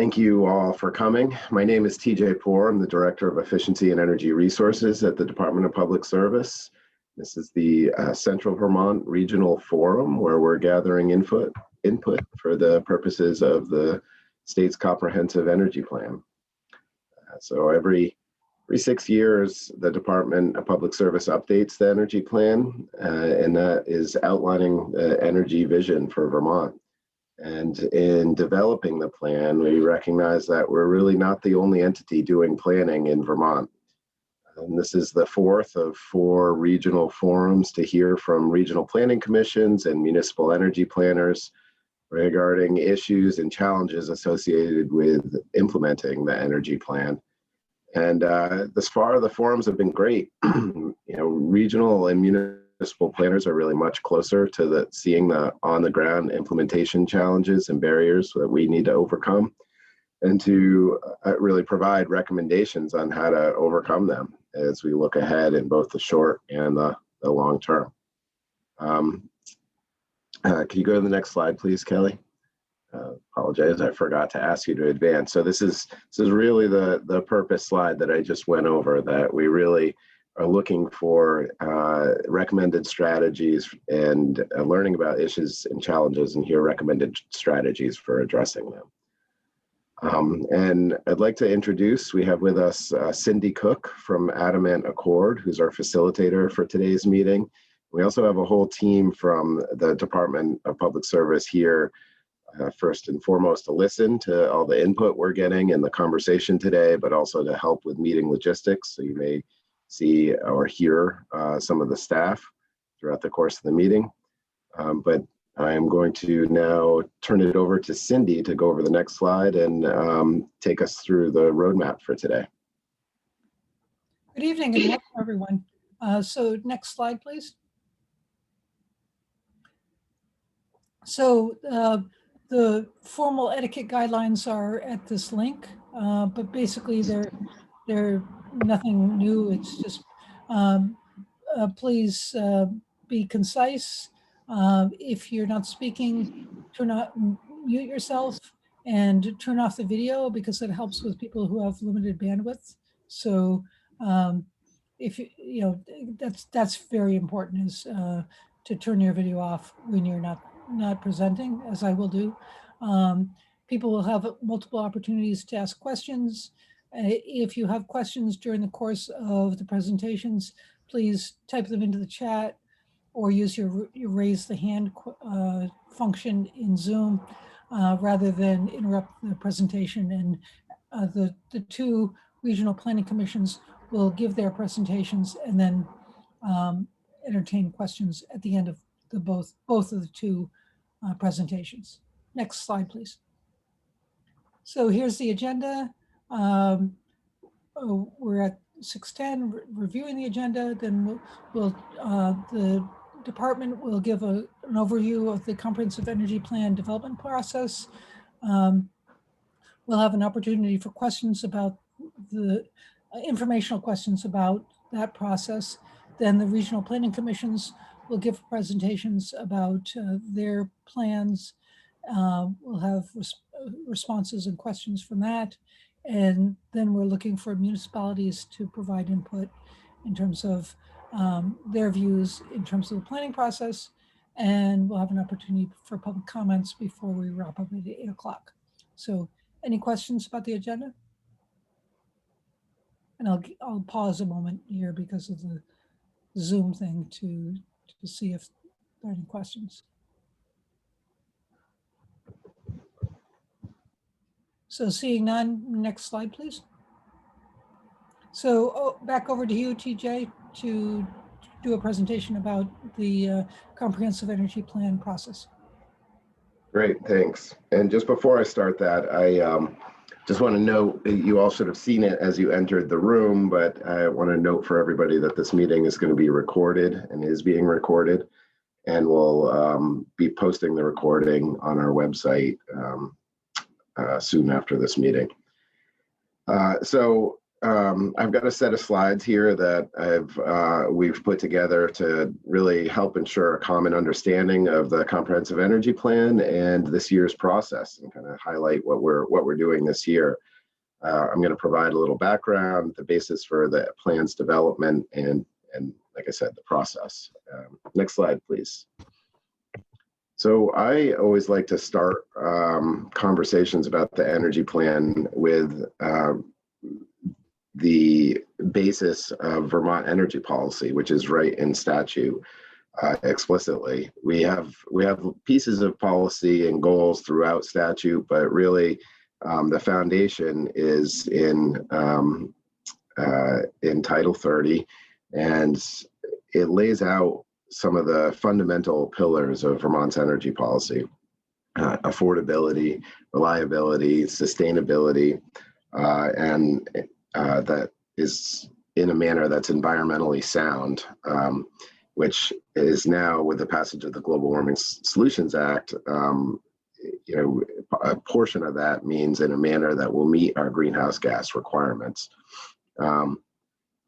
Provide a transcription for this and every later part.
Thank you all for coming. My name is TJ Poore. I'm the Director of Efficiency and Energy Resources at the Department of Public Service. This is the Central Vermont Regional Forum where we're gathering input for the purposes of the state's comprehensive energy plan. So every 6 years, the Department of Public Service updates the energy plan, and that is outlining the energy vision for Vermont. And in developing the plan, we recognize that we're really not the only entity doing planning in Vermont. And this is the fourth of 4 regional forums to hear from regional planning commissions and municipal energy planners regarding issues and challenges associated with implementing the energy plan. And thus far, the forums have been great. Regional and municipal planners are really much closer to seeing the on-the-ground implementation challenges and barriers that we need to overcome, and to really provide recommendations on how to overcome them as we look ahead in both the short and the long term. Can you go to the next slide, please, Kelly? Apologize, I forgot to ask you to advance. So this is really the purpose slide that I just went over, that we really are looking for recommended strategies and learning about issues and challenges, and here recommended strategies for addressing them. And I'd like to introduce, we have with us Cindy Cook from Adamant Accord, who's our facilitator for today's meeting. We also have a whole team from the Department of Public Service here, first and foremost to listen to all the input we're getting in the conversation today, but also to help with meeting logistics. So you may see or hear some of the staff throughout the course of the meeting. But I am going to now turn it over to Cindy to go over the next slide and take us through the roadmap for today. Good evening and welcome, everyone. So next slide, please. So the formal etiquette guidelines are at this link, but basically they're nothing new. It's just please be concise. If you're not speaking, mute yourself and turn off the video, because it helps with people who have limited bandwidth. So if that's very important, is to turn your video off when you're not presenting, as I will do. People will have multiple opportunities to ask questions. If you have questions during the course of the presentations, please type them into the chat or use your raise the hand function in Zoom rather than interrupt the presentation. And the 2 regional planning commissions will give their presentations and then entertain questions at the end of both of the 2 presentations. Next slide, please. So here's the agenda. We're at 6:10, reviewing the agenda. Then the department will give an overview of the comprehensive energy plan development process. We'll have an opportunity for questions about the informational questions about that process. Then the regional planning commissions will give presentations about their plans. We'll have responses and questions from that. And then we're looking for municipalities to provide input in terms of their views in terms of the planning process. And we'll have an opportunity for public comments before we wrap up at 8 o'clock. So any questions about the agenda? And I'll pause a moment here because of the Zoom thing to see if there are any questions. So seeing none, next slide, please. So back over to you, TJ, to do a presentation about the comprehensive energy plan process. Great, thanks. And just before I start that, I just want to note, you all should have seen it as you entered the room, but I want to note for everybody that this meeting is going to be recorded and is being recorded, and we'll be posting the recording on our website soon after this meeting. So I've got a set of slides here that we've put together to really help ensure a common understanding of the comprehensive energy plan and this year's process, and kind of highlight what we're doing this year. I'm going to provide a little background, the basis for the plan's development, and like I said, the process. Next slide, please. So I always like to start conversations about the energy plan with the basis of Vermont energy policy, which is right in statute explicitly. We have pieces of policy and goals throughout statute, but really the foundation is in Title 30, and it lays out some of the fundamental pillars of Vermont's energy policy: affordability, reliability, sustainability, and that is in a manner that's environmentally sound, which is now, with the passage of the Global Warming Solutions Act, a portion of that means in a manner that will meet our greenhouse gas requirements.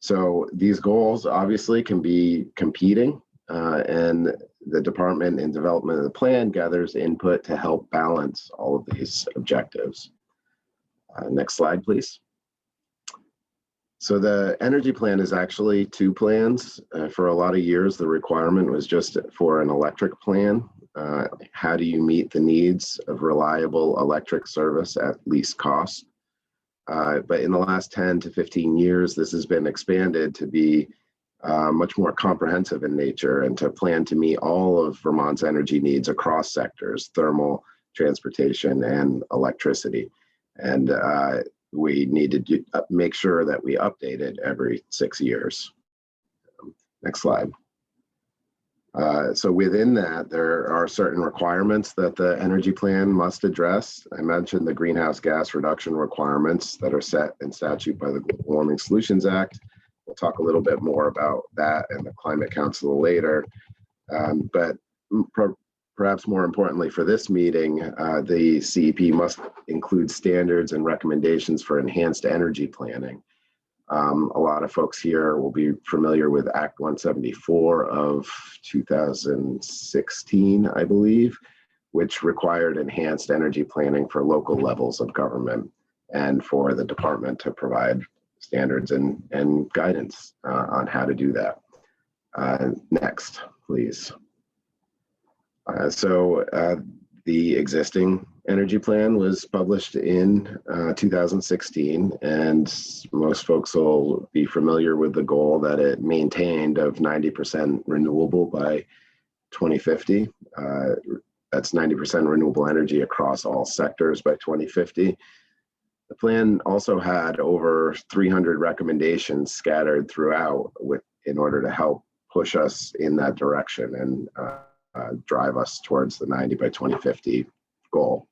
So these goals obviously can be competing, and the department in development of the plan gathers input to help balance all of these objectives. Next slide, please. So the energy plan is actually two plans. For a lot of years, the requirement was just for an electric plan. How do you meet the needs of reliable electric service at least cost? But in the last 10 to 15 years, this has been expanded to be much more comprehensive in nature, and to plan to meet all of Vermont's energy needs across sectors: thermal, transportation, and electricity. And we need to make sure that we update it every 6 years. Next slide. So within that, there are certain requirements that the energy plan must address. I mentioned the greenhouse gas reduction requirements that are set in statute by the Global Warming Solutions Act. We'll talk a little bit more about that and the Climate Council later. But perhaps more importantly for this meeting, the CEP must include standards and recommendations for enhanced energy planning. A lot of folks here will be familiar with Act 174 of 2016, I believe, which required enhanced energy planning for local levels of government, and for the department to provide standards and guidance on how to do that. Next, please. The existing energy plan was published in 2016, and most folks will be familiar with the goal that it maintained of 90% renewable by 2050. That's 90% renewable energy across all sectors by 2050. The plan also had over 300 recommendations scattered throughout in order to help push us in that direction and drive us towards the 90 by 2050 goal.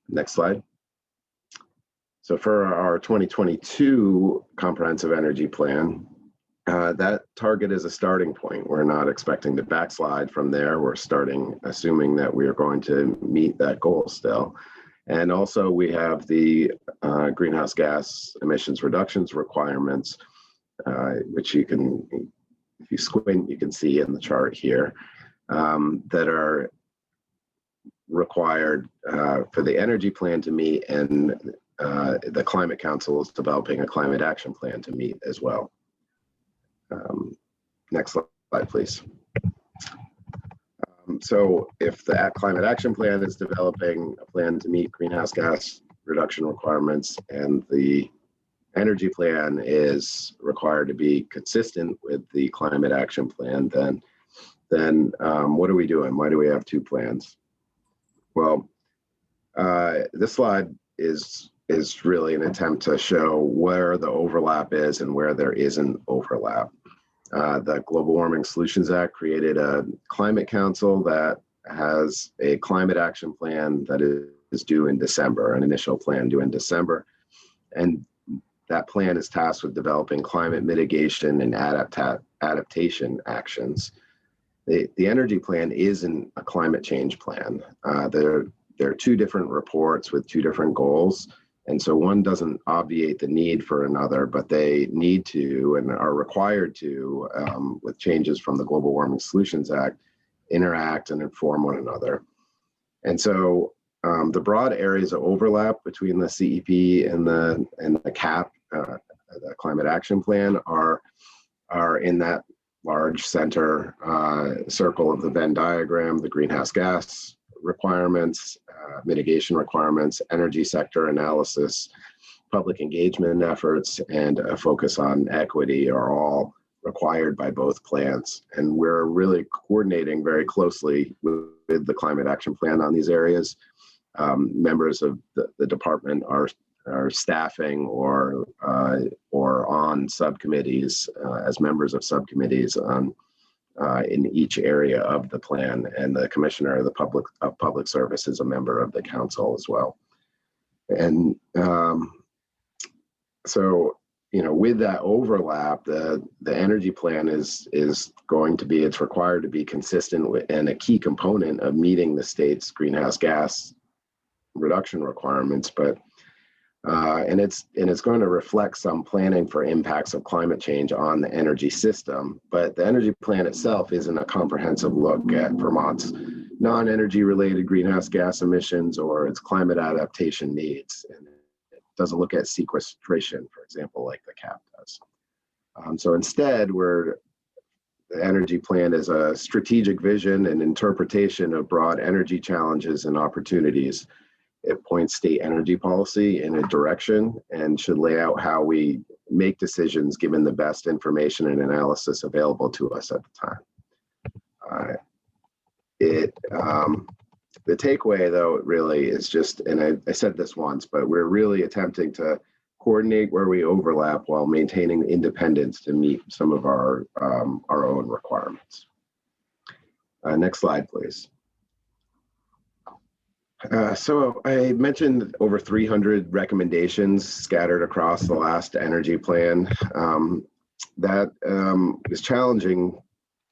Next slide. So for our 2022 comprehensive energy plan, that target is a starting point. We're not expecting to backslide from there. We're starting assuming that we are going to meet that goal still. And also we have the greenhouse gas emissions reductions requirements, which you can, if you squint, you can see in the chart here, that are required for the energy plan to meet, and the Climate Council is developing a climate action plan to meet as well. Next slide, please. So if the climate action plan is developing a plan to meet greenhouse gas reduction requirements, and the energy plan is required to be consistent with the climate action plan, then what are we doing? Why do we have two plans? Well, this slide is really an attempt to show where the overlap is and where there isn't overlap. The Global Warming Solutions Act created a climate council that has a climate action plan that is due in December, an initial plan due in December. And that plan is tasked with developing climate mitigation and adaptation actions. The energy plan isn't a climate change plan. There are two different reports with two different goals. And so one doesn't obviate the need for another, but they need to and are required to, with changes from the Global Warming Solutions Act, interact and inform one another. And so the broad areas of overlap between the CEP and the CAP, the Climate Action Plan, are in that large center circle of the Venn diagram: the greenhouse gas requirements, mitigation requirements, energy sector analysis, public engagement efforts, and a focus on equity are all required by both plans. And we're really coordinating very closely with the Climate Action Plan on these areas. Members of the department are staffing or on subcommittees as members of subcommittees on in each area of the plan, and the commissioner of the public service is a member of the council as well. And so, with that overlap, the energy plan is going to be, it's required to be consistent with and a key component of meeting the state's greenhouse gas reduction requirements, but and it's going to reflect some planning for impacts of climate change on the energy system. But the energy plan itself isn't a comprehensive look at Vermont's non-energy related greenhouse gas emissions or its climate adaptation needs. And it doesn't look at sequestration, for example, like the CAP does. So instead, the energy plan is a strategic vision and interpretation of broad energy challenges and opportunities. It points state energy policy in a direction and should lay out how we make decisions given the best information and analysis available to us at the time. The takeaway, though, really is just, and I said this once, but we're really attempting to coordinate where we overlap while maintaining independence to meet some of our own requirements. Next slide, please. So I mentioned over 300 recommendations scattered across the last energy plan. That is challenging.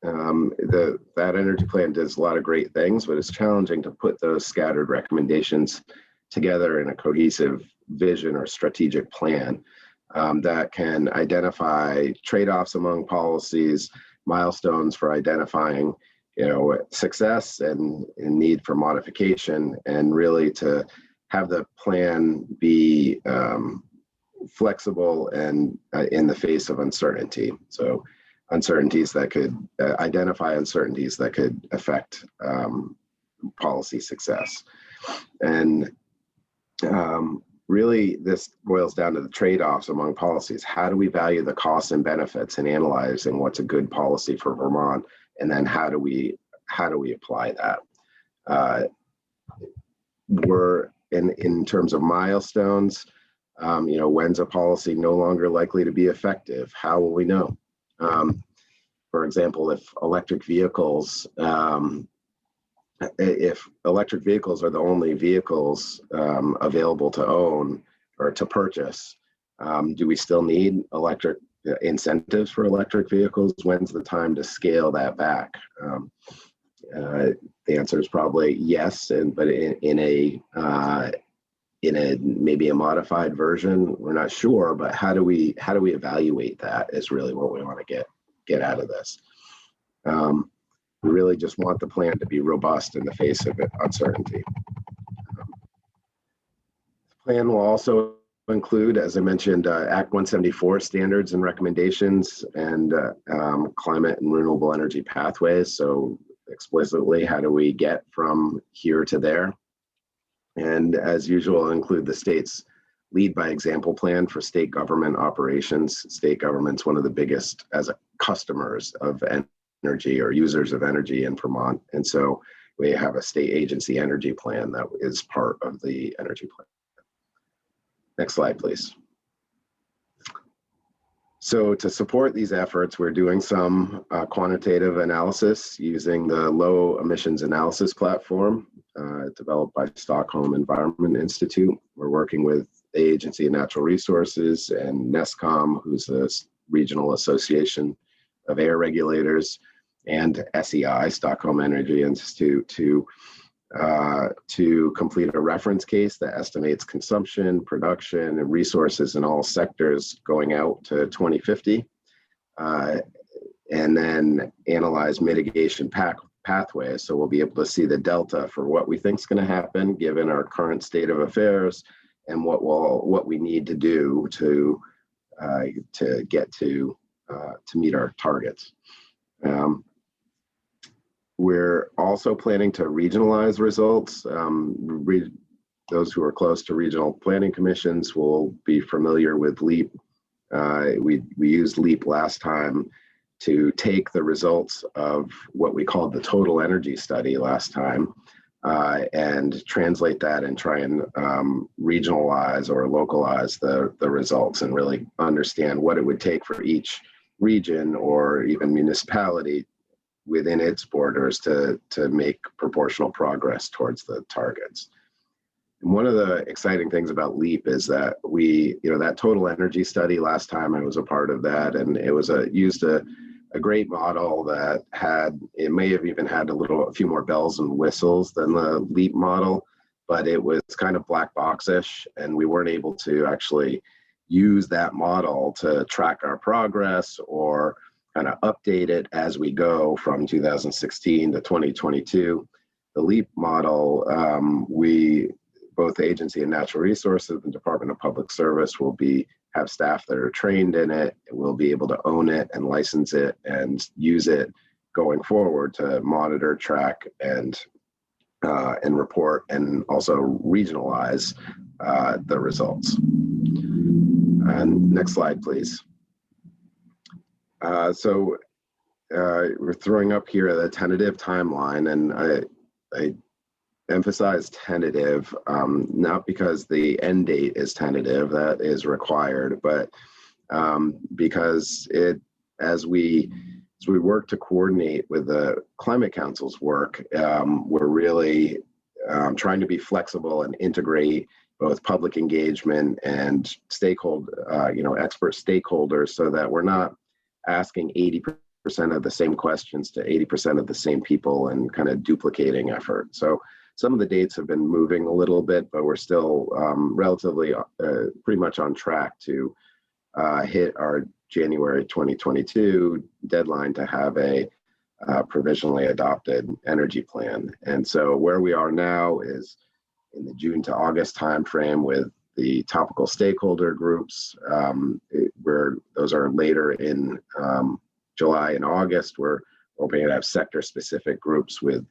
That energy plan does a lot of great things, but it's challenging to put those scattered recommendations together in a cohesive vision or strategic plan that can identify trade-offs among policies, milestones for identifying success and need for modification, and really to have the plan be flexible and in the face of uncertainty. So uncertainties that could identify uncertainties that could affect policy success. And really this boils down to the trade-offs among policies. How do we value the costs and benefits in analyzing what's a good policy for Vermont? And then how do we apply that? We're in terms of milestones, when's a policy no longer likely to be effective? How will we know? For example, if electric vehicles are the only vehicles available to own or to purchase, do we still need electric incentives for electric vehicles? When's the time to scale that back? The answer is probably yes, but in a maybe a modified version, we're not sure. But how do we evaluate that is really what we want to get out of this. We really just want the plan to be robust in the face of uncertainty. The plan will also include, as I mentioned, Act 174 standards and recommendations, and climate and renewable energy pathways. So explicitly, how do we get from here to there? And as usual, include the state's lead by example plan for state government operations. State government's one of the biggest as customers of energy or users of energy in Vermont. And so we have a state agency energy plan that is part of the energy plan. Next slide, please. So to support these efforts, we're doing some quantitative analysis using the low emissions analysis platform developed by Stockholm Environment Institute. We're working with the Agency of Natural Resources and NESCOM, who's a regional association of air regulators, and SEI, Stockholm Energy Institute, to to complete a reference case that estimates consumption, production, and resources in all sectors going out to 2050, and then analyze mitigation pathways. So we'll be able to see the delta for what we think is going to happen given our current state of affairs and what we need to do to get to meet our targets. We're also planning to regionalize results. Those who are close to regional planning commissions will be familiar with LEAP. We used LEAP last time to take the results of what we called the total energy study last time and translate that and try and regionalize or localize the results and really understand what it would take for each region or even municipality within its borders to make proportional progress towards the targets. And one of the exciting things about LEAP is that that total energy study last time I was a part of that, and it was used a great model that it may have even had a few more bells and whistles than the LEAP model, but it was kind of black box-ish, and we weren't able to actually use that model to track our progress or kind of update it as we go from 2016 to 2022. The LEAP model, both the Agency of Natural Resources and Department of Public Service will have staff that are trained in it. We'll be able to own it and license it and use it going forward to monitor, track, and report, and also regionalize the results. And next slide, please. So we're throwing up here the tentative timeline, and I emphasize tentative, not because the end date is tentative, that is required, but because as we work to coordinate with the Climate Council's work, we're really trying to be flexible and integrate both public engagement and expert stakeholders, so that we're not asking 80% of the same questions to 80% of the same people and kind of duplicating effort. So some of the dates have been moving a little bit, but we're still relatively pretty much on track to hit our January 2022 deadline to have a provisionally adopted energy plan. And so where we are now is in the June to August timeframe with the topical stakeholder groups, where those are later in July and August. We're hoping to have sector-specific groups with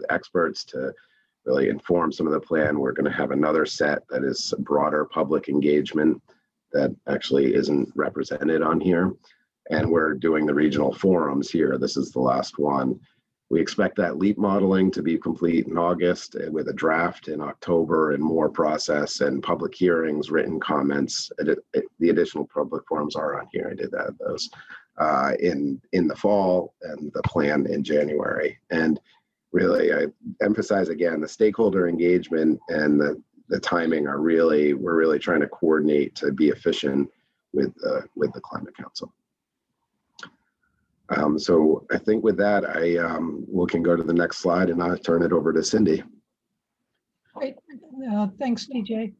experts to really inform some of the plan. We're going to have another set that is broader public engagement that actually isn't represented on here. And we're doing the regional forums here. This is the last one. We expect that LEAP modeling to be complete in August with a draft in October and more process and public hearings, written comments. The additional public forums are on here. I did add those in the fall, and the plan in January. And really, I emphasize again, the stakeholder engagement and the timing we're really trying to coordinate to be efficient with the Climate Council. So I think with that, we can go to the next slide, and I'll turn it over to Cindy. Great. Thanks, DJ.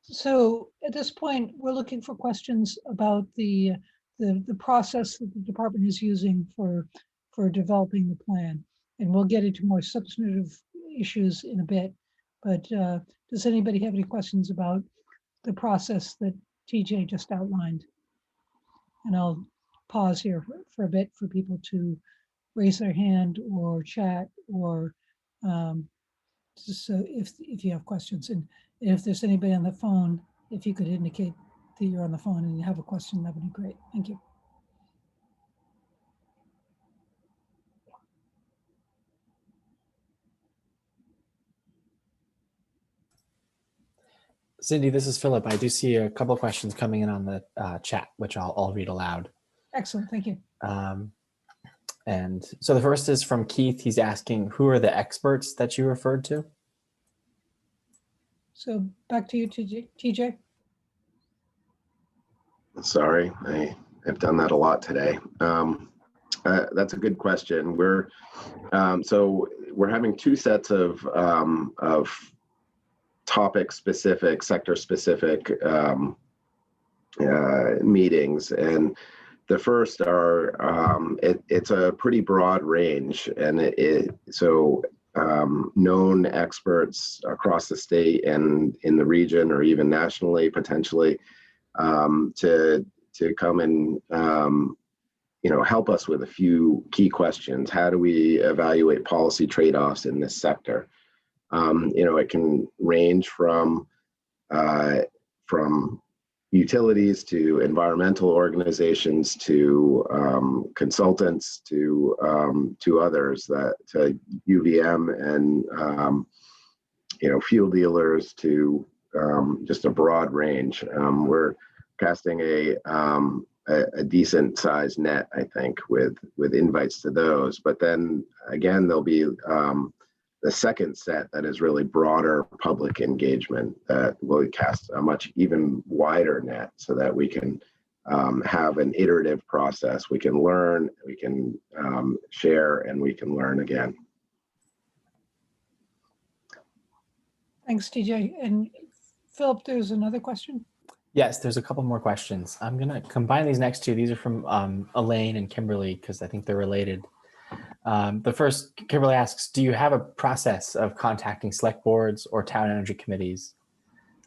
So at this point, we're looking for questions about the process that the department is using for developing the plan. And we'll get into more substantive issues in a bit. But does anybody have any questions about the process that TJ just outlined? And I'll pause here for a bit for people to raise their hand or chat, or just so if you have questions. And if there's anybody on the phone, if you could indicate that you're on the phone and you have a question, that would be great. Thank you. Cindy, this is Philip. I do see a couple of questions coming in on the chat, which I'll read aloud. Excellent, thank you. And so the first is from Keith. He's asking, who are the experts that you referred to? So back to you, TJ. Sorry, I have done that a lot today. That's a good question. So we're having two sets of topic specific, sector specific meetings. And the first are, it's a pretty broad range, and known experts across the state and in the region, or even nationally potentially, to come and help us with a few key questions. How do we evaluate policy trade-offs in this sector? It can range from utilities to environmental organizations to consultants to others, to UVM and fuel dealers, to just a broad range. We're casting a decent sized net, I think, with invites to those. But then again, there'll be the second set that is really broader public engagement that will cast a much even wider net, so that we can have an iterative process. We can learn, we can share, and we can learn again. Thanks, TJ. And Philip, there's another question. Yes, there's a couple more questions. I'm going to combine these next two. These are from Elaine and Kimberly, because I think they're related. The first, Kimberly asks, do you have a process of contacting select boards or town energy committees?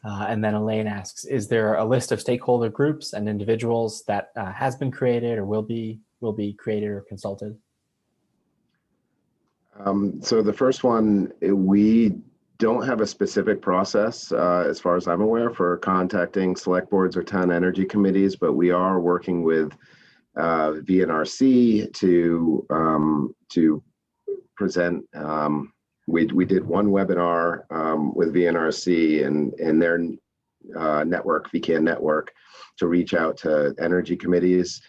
And then Elaine asks, is there a list of stakeholder groups and individuals that has been created or will be created or consulted? So the first one, we don't have a specific process, as far as I'm aware, for contacting select boards or town energy committees, but we are working with VNRC to present. We did one webinar with VNRC and their network, VCAN network, to reach out to energy committees.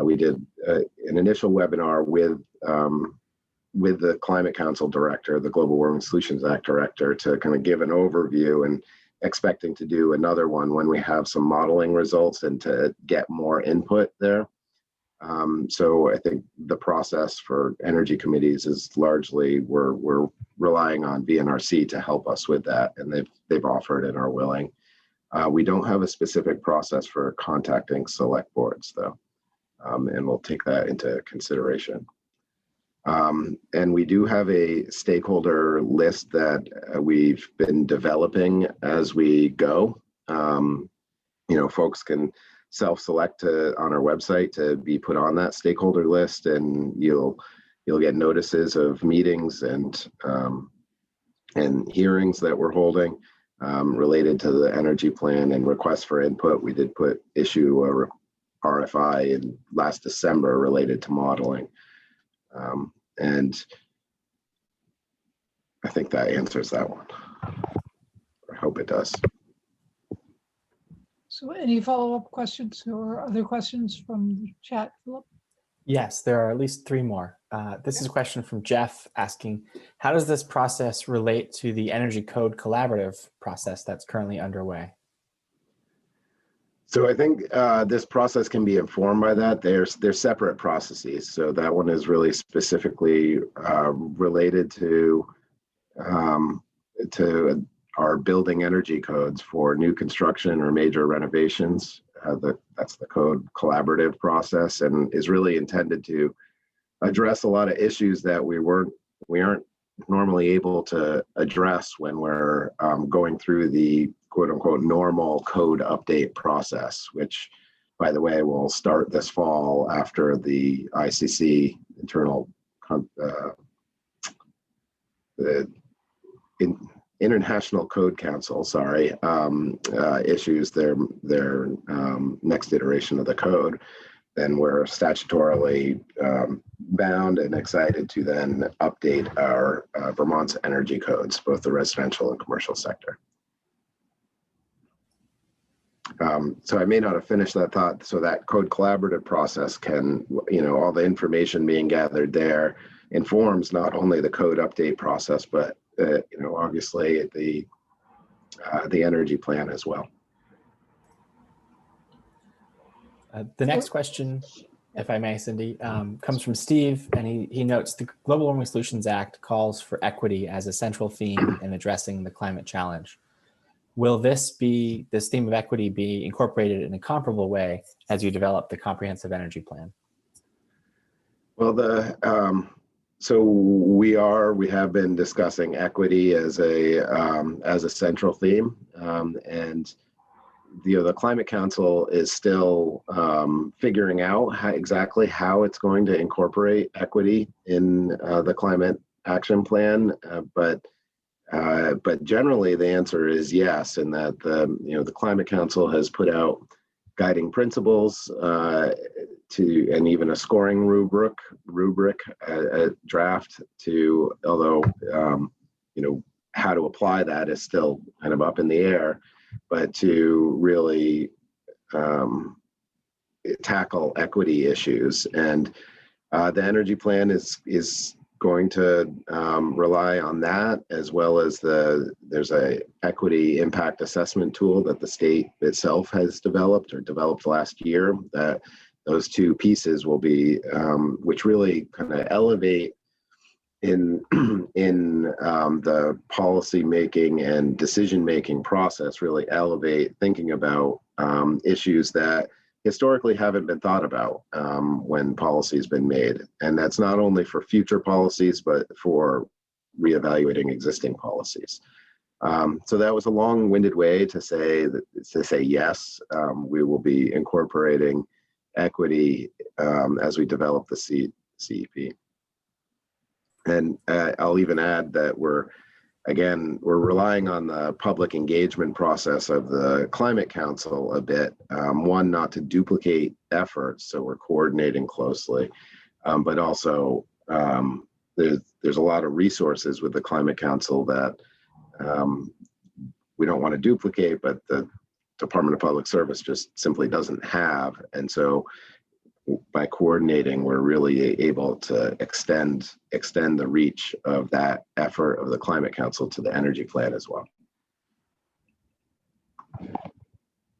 We did an initial webinar with the Climate Council director, the Global Warming Solutions Act director, to kind of give an overview, and expecting to do another one when we have some modeling results and to get more input there. So I think the process for energy committees is largely we're relying on VNRC to help us with that, and they've offered and are willing. We don't have a specific process for contacting select boards though, and we'll take that into consideration. And we do have a stakeholder list that we've been developing as we go. Folks can self-select on our website to be put on that stakeholder list, and you'll get notices of meetings and hearings that we're holding related to the energy plan and requests for input. We did issue a RFI in last December related to modeling. And I think that answers that one. I hope it does. So any follow-up questions or other questions from the chat, Philip? Yes, there are at least three more. This is a question from Jeff asking, how does this process relate to the Energy Code collaborative process that's currently underway? So I think this process can be informed by that. They're separate processes. So that one is really specifically related to our building energy codes for new construction or major renovations. That's the code collaborative process, and is really intended to address a lot of issues that we aren't normally able to address when we're going through the quote unquote normal code update process, which, by the way, will start this fall after the ICC International Code Council, issues their next iteration of the code. Then we're statutorily bound and excited to then update our Vermont's energy codes, both the residential and commercial sector. So I may not have finished that thought. So that code collaborative process can, all the information being gathered there informs not only the code update process, but obviously the energy plan as well. The next question if I may, Cindy, comes from Steve, and he notes the Global Warming Solutions Act calls for equity as a central theme in addressing the climate challenge. Will this theme of equity be incorporated in a comparable way as you develop the comprehensive energy plan? Well, so we have been discussing equity as a central theme, and the Climate Council is still figuring out exactly how it's going to incorporate equity in the climate action plan, but generally the answer is yes, in that the Climate Council has put out guiding principles and even a scoring rubric, a draft to, although how to apply that is still kind of up in the air, but to really tackle equity issues. And the energy plan is going to rely on that, as well as there's a equity impact assessment tool that the state itself has developed last year. That those two pieces will be, which really kind of elevate in the policy making and decision making process, really elevate thinking about issues that historically haven't been thought about when policy has been made. And that's not only for future policies, but for reevaluating existing policies. So that was a long-winded way to say yes, we will be incorporating equity as we develop the CEP. And I'll even add that we're relying on the public engagement process of the Climate Council a bit. One, not to duplicate efforts, so we're coordinating closely, but also there's a lot of resources with the Climate Council that we don't want to duplicate, but the Department of Public Service just simply doesn't have. And so by coordinating, we're really able to extend the reach of that effort of the Climate Council to the energy plan as well.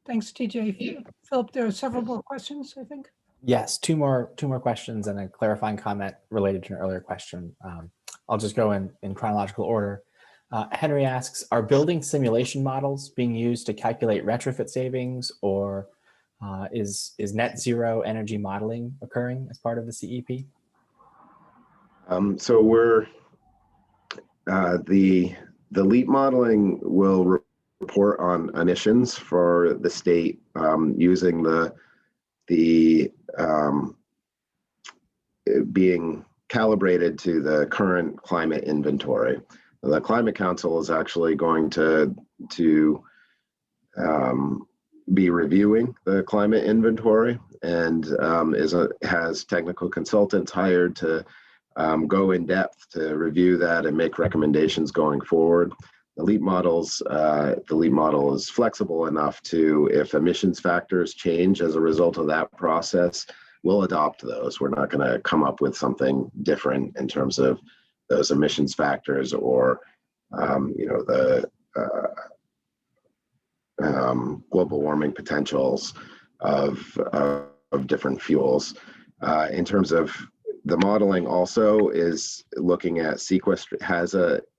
Thanks, TJ. Philip, there are several more questions, I think. Yes, two more questions and a clarifying comment related to an earlier question. I'll just go in chronological order. Henry asks, are building simulation models being used to calculate retrofit savings, or is net zero energy modeling occurring as part of the CEP? So we're the LEAP modeling will report on emissions for the state using the being calibrated to the current climate inventory. The Climate Council is actually going to be reviewing the climate inventory, and has technical consultants hired to go in depth to review that and make recommendations going forward. The LEAP model is flexible enough to, if emissions factors change as a result of that process, we'll adopt those. We're not going to come up with something different in terms of those emissions factors or the global warming potentials of different fuels. In terms of the modeling, also is looking at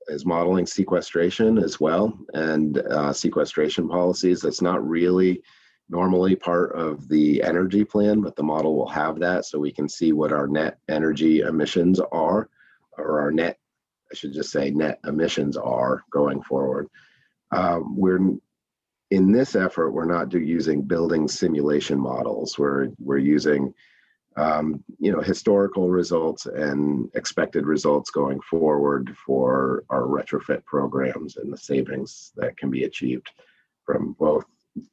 is modeling sequestration as well, and sequestration policies. That's not really normally part of the energy plan, but the model will have that, so we can see what our net energy emissions are, or our net emissions are going forward. In this effort, we're not using building simulation models. We're using historical results and expected results going forward for our retrofit programs and the savings that can be achieved from both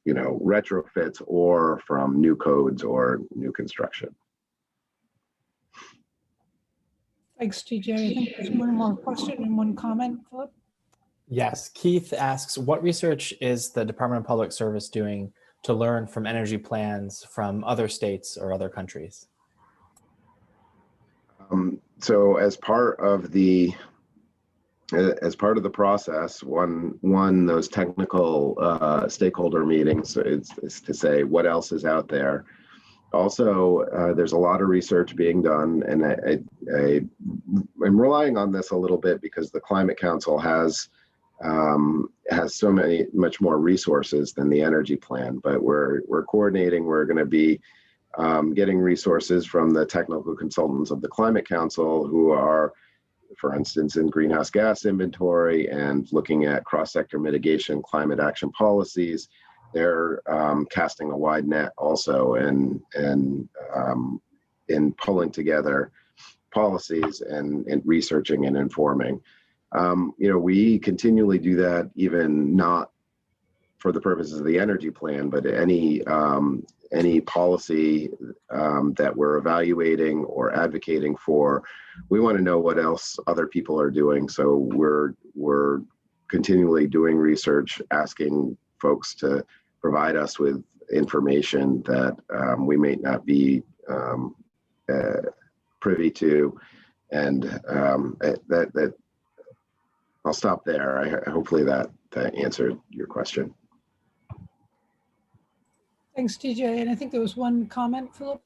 retrofits or from new codes or new construction. Thanks, TJ. I think there's one more question and one comment, Philip. Yes, Keith asks, what research is the Department of Public Service doing to learn from energy plans from other states or other countries? So as part of the process, one those technical stakeholder meetings is to say what else is out there, Also, there's a lot of research being done, and I'm relying on this a little bit because the Climate Council has much more resources than the energy plan. But we're coordinating. We're going to be getting resources from the technical consultants of the Climate Council, who are, for instance, in greenhouse gas inventory and looking at cross-sector mitigation, climate action policies. They're casting a wide net also, and in pulling together policies and researching and informing. We continually do that, even not for the purposes of the energy plan, but any policy that we're evaluating or advocating for. We want to know what else other people are doing. So we're continually doing research, asking folks to provide us with information that we may not be privy to, and that I'll stop there. Hopefully that answered your question. Thanks, TJ. And I think there was one comment, Philip.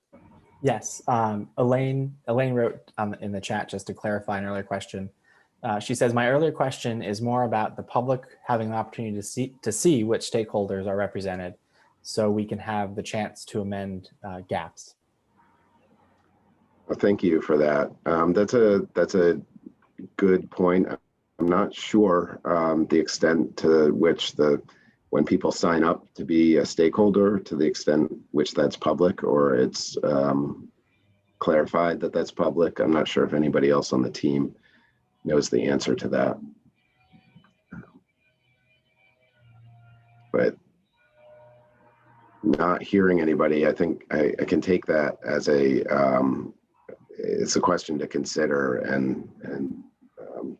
Yes, Elaine wrote in the chat, just to clarify an earlier question. She says, my earlier question is more about the public having the opportunity to see which stakeholders are represented, so we can have the chance to amend gaps. Well, thank you for that. That's a good point. I'm not sure the extent to which when people sign up to be a stakeholder, to the extent which that's public or it's clarified that that's public. I'm not sure if anybody else on the team knows the answer to that. But not hearing anybody, I think I can take that as it's a question to consider and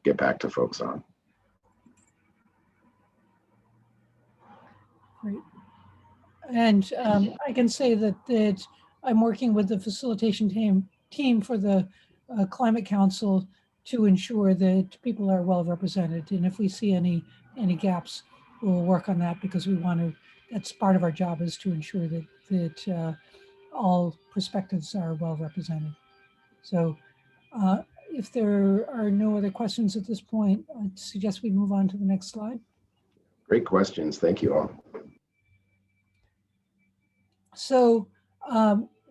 get back to folks on. Great. And I can say that I'm working with the facilitation team for the Climate Council to ensure that people are well represented. And if we see any gaps, we'll work on that, because we want to, that's part of our job, is to ensure that all perspectives are well represented. So if there are no other questions at this point, I'd suggest we move on to the next slide. Great questions. Thank you all. So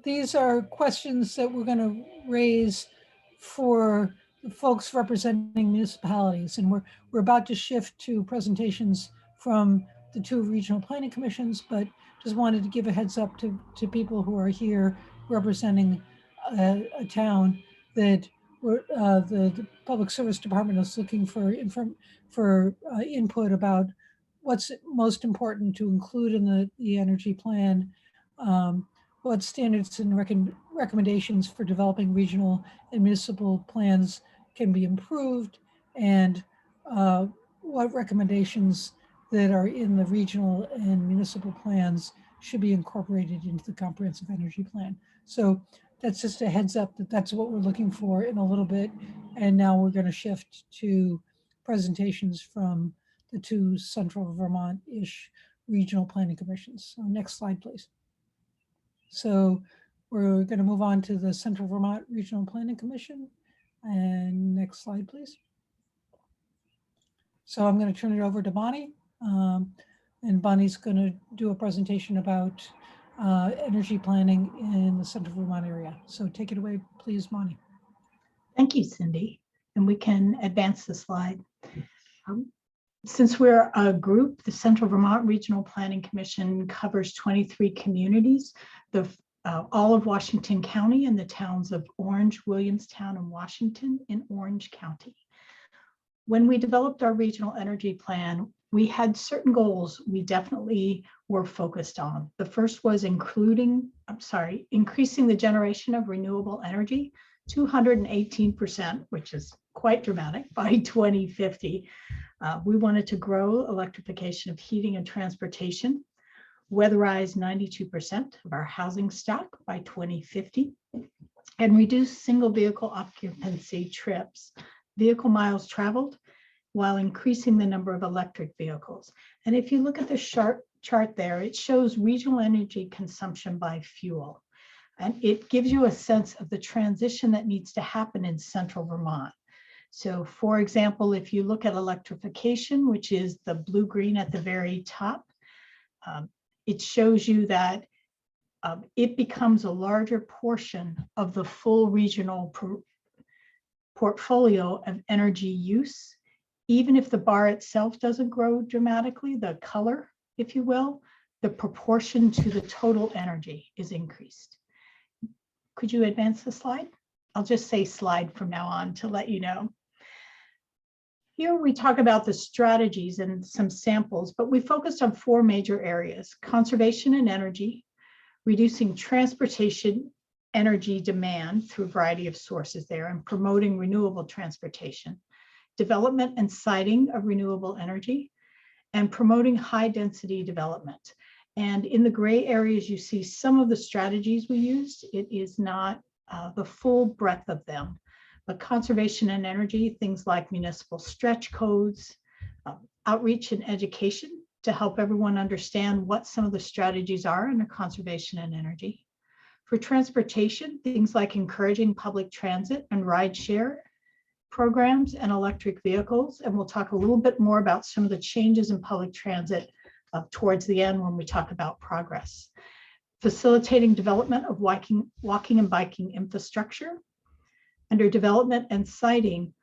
these are questions that we're going to raise for the folks representing municipalities, and we're about to shift to presentations from the two regional planning commissions, but just wanted to give a heads up to people who are here representing a town that the Public Service Department is looking for input about what's most important to include in the energy plan, what standards and recommendations for developing regional and municipal plans can be improved, and what recommendations that are in the regional and municipal plans should be incorporated into the comprehensive energy plan. So that's just a heads up that that's what we're looking for in a little bit. And now we're going to shift to presentations from the two Central Vermont-ish regional planning commissions. So next slide, please. So we're going to move on to the Central Vermont Regional Planning Commission. And next slide, please. So I'm going to turn it over to Bonnie. And Bonnie's going to do a presentation about energy planning in the Central Vermont area. So take it away, please, Bonnie. Thank you, Cindy. And we can advance the slide. Since we're a group, the Central Vermont Regional Planning Commission covers 23 communities, all of Washington County and the towns of Orange, Williamstown, and Washington in Orange County. When we developed our regional energy plan, we had certain goals we definitely were focused on. The first was increasing the generation of renewable energy 218%, which is quite dramatic, by 2050. We wanted to grow electrification of heating and transportation, weatherize 92% of our housing stock by 2050, and reduce single vehicle occupancy trips, vehicle miles traveled, while increasing the number of electric vehicles. And if you look at the chart there, it shows regional energy consumption by fuel. And it gives you a sense of the transition that needs to happen in central Vermont. So for example, if you look at electrification, which is the blue-green at the very top, it shows you that it becomes a larger portion of the full regional portfolio of energy use. Even if the bar itself doesn't grow dramatically, the color, if you will, the proportion to the total energy is increased. Could you advance the slide? I'll just say slide from now on to let you know. Here we talk about the strategies and some samples, but we focused on 4 major areas: conservation and energy, reducing transportation energy demand through a variety of sources there, and promoting renewable transportation, development and siting of renewable energy, and promoting high density development. And in the gray areas, you see some of the strategies we used. It is not the full breadth of them, but conservation and energy, things like municipal stretch codes, outreach and education to help everyone understand what some of the strategies are under conservation and energy. For transportation, things like encouraging public transit and rideshare programs and electric vehicles. And we'll talk a little bit more about some of the changes in public transit towards the end when we talk about progress. Facilitating development of walking and biking infrastructure. Under development and siting,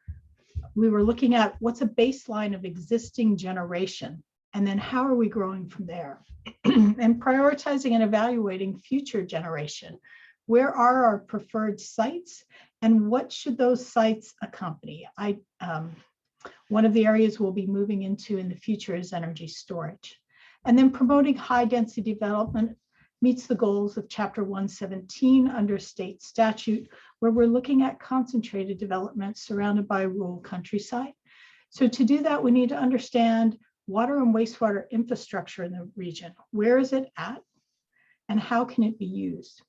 we were looking at what's a baseline of existing generation, and then how are we growing from there? And prioritizing and evaluating future generation. Where are our preferred sites, and what should those sites accompany? One of the areas we'll be moving into in the future is energy storage. And then promoting high density development meets the goals of Chapter 117 under state statute, where we're looking at concentrated development surrounded by rural countryside. So to do that, we need to understand water and wastewater infrastructure in the region. Where is it at, and how can it be used?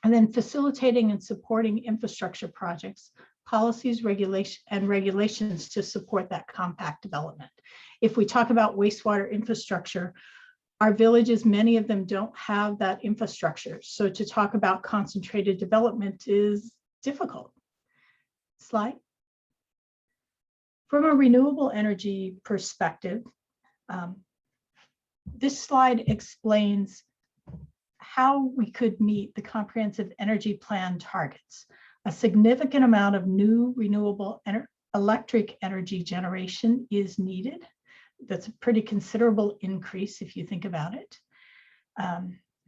And then facilitating and supporting infrastructure projects, policies, regulations to support that compact development. If we talk about wastewater infrastructure, our villages, many of them don't have that infrastructure. So to talk about concentrated development is difficult. Slide. From a renewable energy perspective, this slide explains how we could meet the comprehensive energy plan targets. A significant amount of new renewable electric energy generation is needed. That's a pretty considerable increase if you think about it.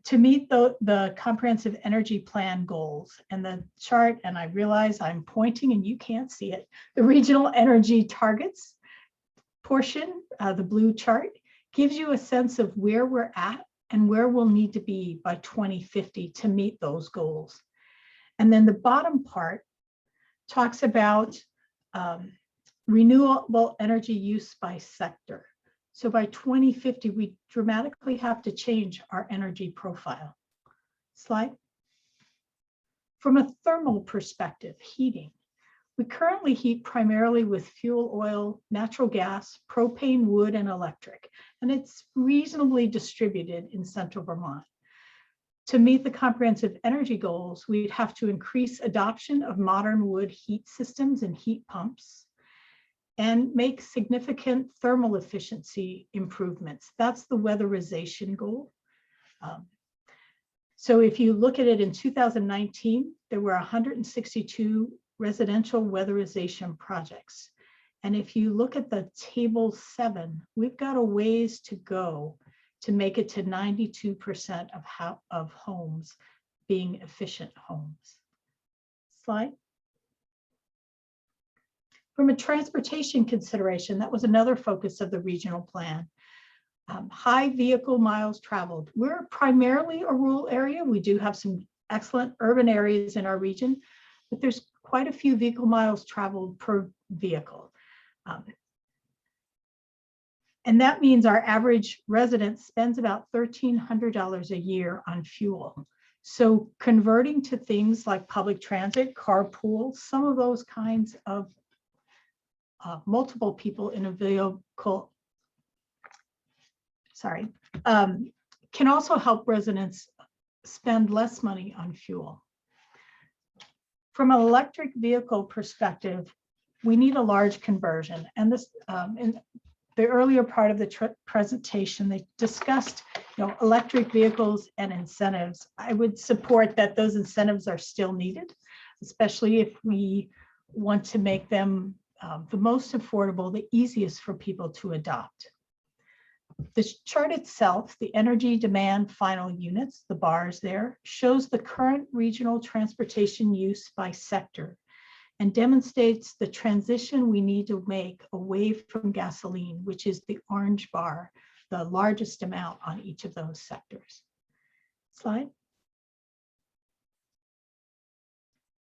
To meet the comprehensive energy plan goals, and the chart, and I realize I'm pointing and you can't see it, the regional energy targets portion, the blue chart, gives you a sense of where we're at and where we'll need to be by 2050 to meet those goals. And then the bottom part talks about renewable energy use by sector. So by 2050, we dramatically have to change our energy profile. Slide. From a thermal perspective, heating. We currently heat primarily with fuel oil, natural gas, propane, wood, and electric, and it's reasonably distributed in central Vermont. To meet the comprehensive energy goals, we'd have to increase adoption of modern wood heat systems and heat pumps, and make significant thermal efficiency improvements. That's the weatherization goal. So if you look at it in 2019, there were 162 residential weatherization projects. And if you look at the table 7, we've got a ways to go to make it to 92% of homes being efficient homes. Slide. From a transportation consideration, that was another focus of the regional plan. High vehicle miles traveled. We're primarily a rural area. We do have some excellent urban areas in our region, but there's quite a few vehicle miles traveled per vehicle. And that means our average resident spends about $1,300 a year on fuel. So converting to things like public transit, carpool, some of those kinds of multiple people in a vehicle, can also help residents spend less money on fuel. From an electric vehicle perspective, we need a large conversion. And this, in the earlier part of the presentation, they discussed, electric vehicles and incentives. I would support that those incentives are still needed, especially if we want to make them the most affordable, the easiest for people to adopt. The chart itself, the energy demand final units, the bars there, shows the current regional transportation use by sector and demonstrates the transition we need to make away from gasoline, which is the orange bar, the largest amount on each of those sectors. Slide.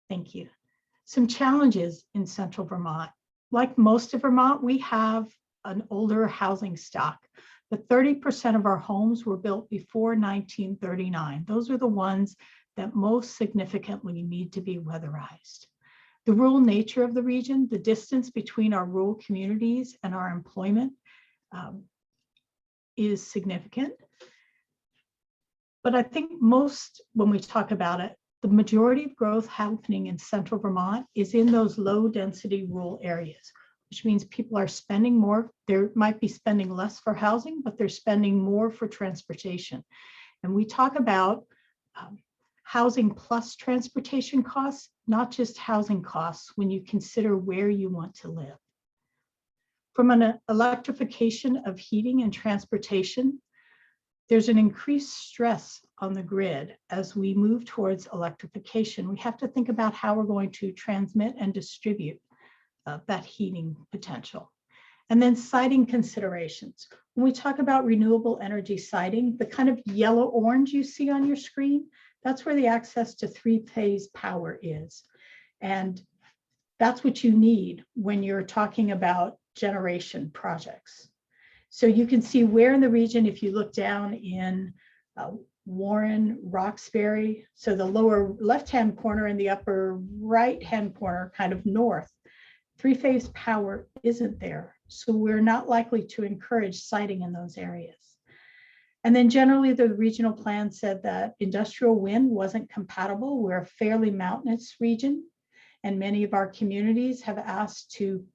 Thank you. Some challenges in central Vermont. Like most of Vermont, we have an older housing stock. But 30% of our homes were built before 1939. Those are the ones that most significantly need to be weatherized. The rural nature of the region, the distance between our rural communities and our employment is significant. But I think most, when we talk about it, the majority of growth happening in central Vermont is in those low density rural areas, which means people are spending more. They might be spending less for housing, but they're spending more for transportation. And we talk about housing plus transportation costs, not just housing costs, when you consider where you want to live. From an electrification of heating and transportation, there's an increased stress on the grid as we move towards electrification. We have to think about how we're going to transmit and distribute that heating potential. And then siting considerations. When we talk about renewable energy siting, the kind of yellow-orange you see on your screen, that's where the access to three-phase power is. And that's what you need when you're talking about generation projects. So you can see where in the region, if you look down in Warren, Roxbury, so the lower left-hand corner and the upper right-hand corner, kind of north, three-phase power isn't there. So we're not likely to encourage siting in those areas. And then generally the regional plan said that industrial wind wasn't compatible. We're a fairly mountainous region, and many of our communities have asked to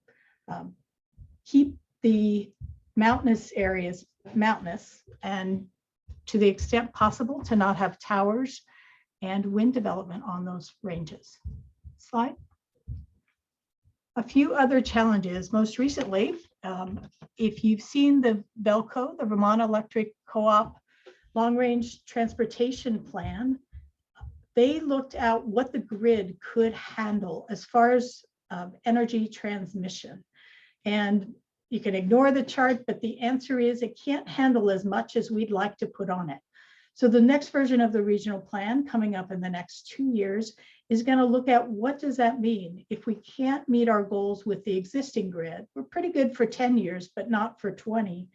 keep the mountainous areas mountainous, and to the extent possible to not have towers and wind development on those ranges. Slide. A few other challenges. Most recently, if you've seen the VELCO, the Vermont Electric Co-op long-range transportation plan, they looked at what the grid could handle as far as energy transmission. And you can ignore the chart, but the answer is it can't handle as much as we'd like to put on it. So the next version of the regional plan coming up in the next 2 years is going to look at what does that mean if we can't meet our goals with the existing grid. We're pretty good for 10 years, but not for 20.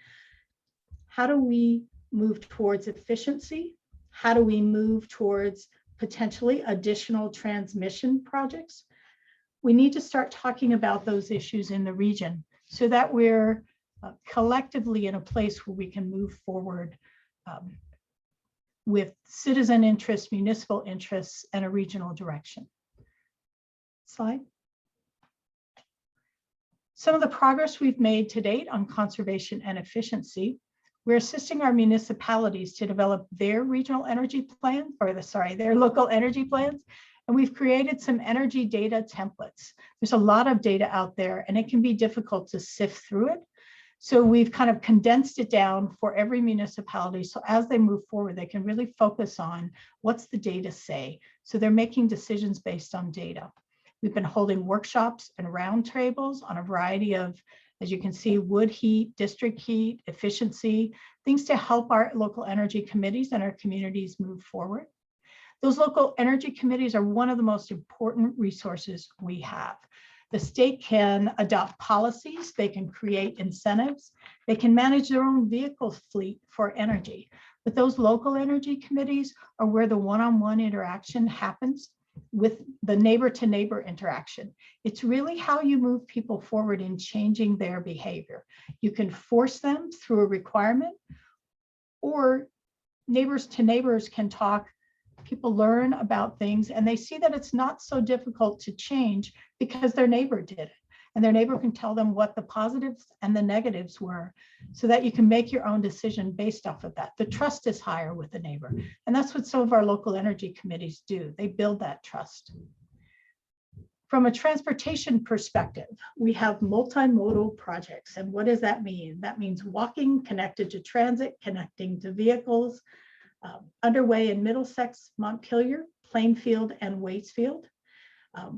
How do we move towards efficiency? How do we move towards potentially additional transmission projects? We need to start talking about those issues in the region so that we're collectively in a place where we can move forward with citizen interests, municipal interests, and a regional direction. Slide. Some of the progress we've made to date on conservation and efficiency. We're assisting our municipalities to develop their regional energy plans, or their local energy plans. And we've created some energy data templates. There's a lot of data out there and it can be difficult to sift through it. So we've kind of condensed it down for every municipality. So as they move forward, they can really focus on what's the data say. So they're making decisions based on data. We've been holding workshops and roundtables on a variety of, as you can see, wood heat, district heat, efficiency, things to help our local energy committees and our communities move forward. Those local energy committees are one of the most important resources we have. The state can adopt policies, they can create incentives, they can manage their own vehicle fleet for energy. But those local energy committees are where the one-on-one interaction happens with the neighbor-to-neighbor interaction. It's really how you move people forward in changing their behavior. You can force them through a requirement, or neighbors to neighbors can talk People learn about things and they see that it's not so difficult to change because their neighbor did it. And their neighbor can tell them what the positives and the negatives were so that you can make your own decision based off of that. The trust is higher with the neighbor. And that's what some of our local energy committees do. They build that trust. From a transportation perspective, we have multimodal projects. And what does that mean? That means walking, connected to transit, connecting to vehicles, underway in Middlesex, Montpelier, Plainfield, and Waitsfield.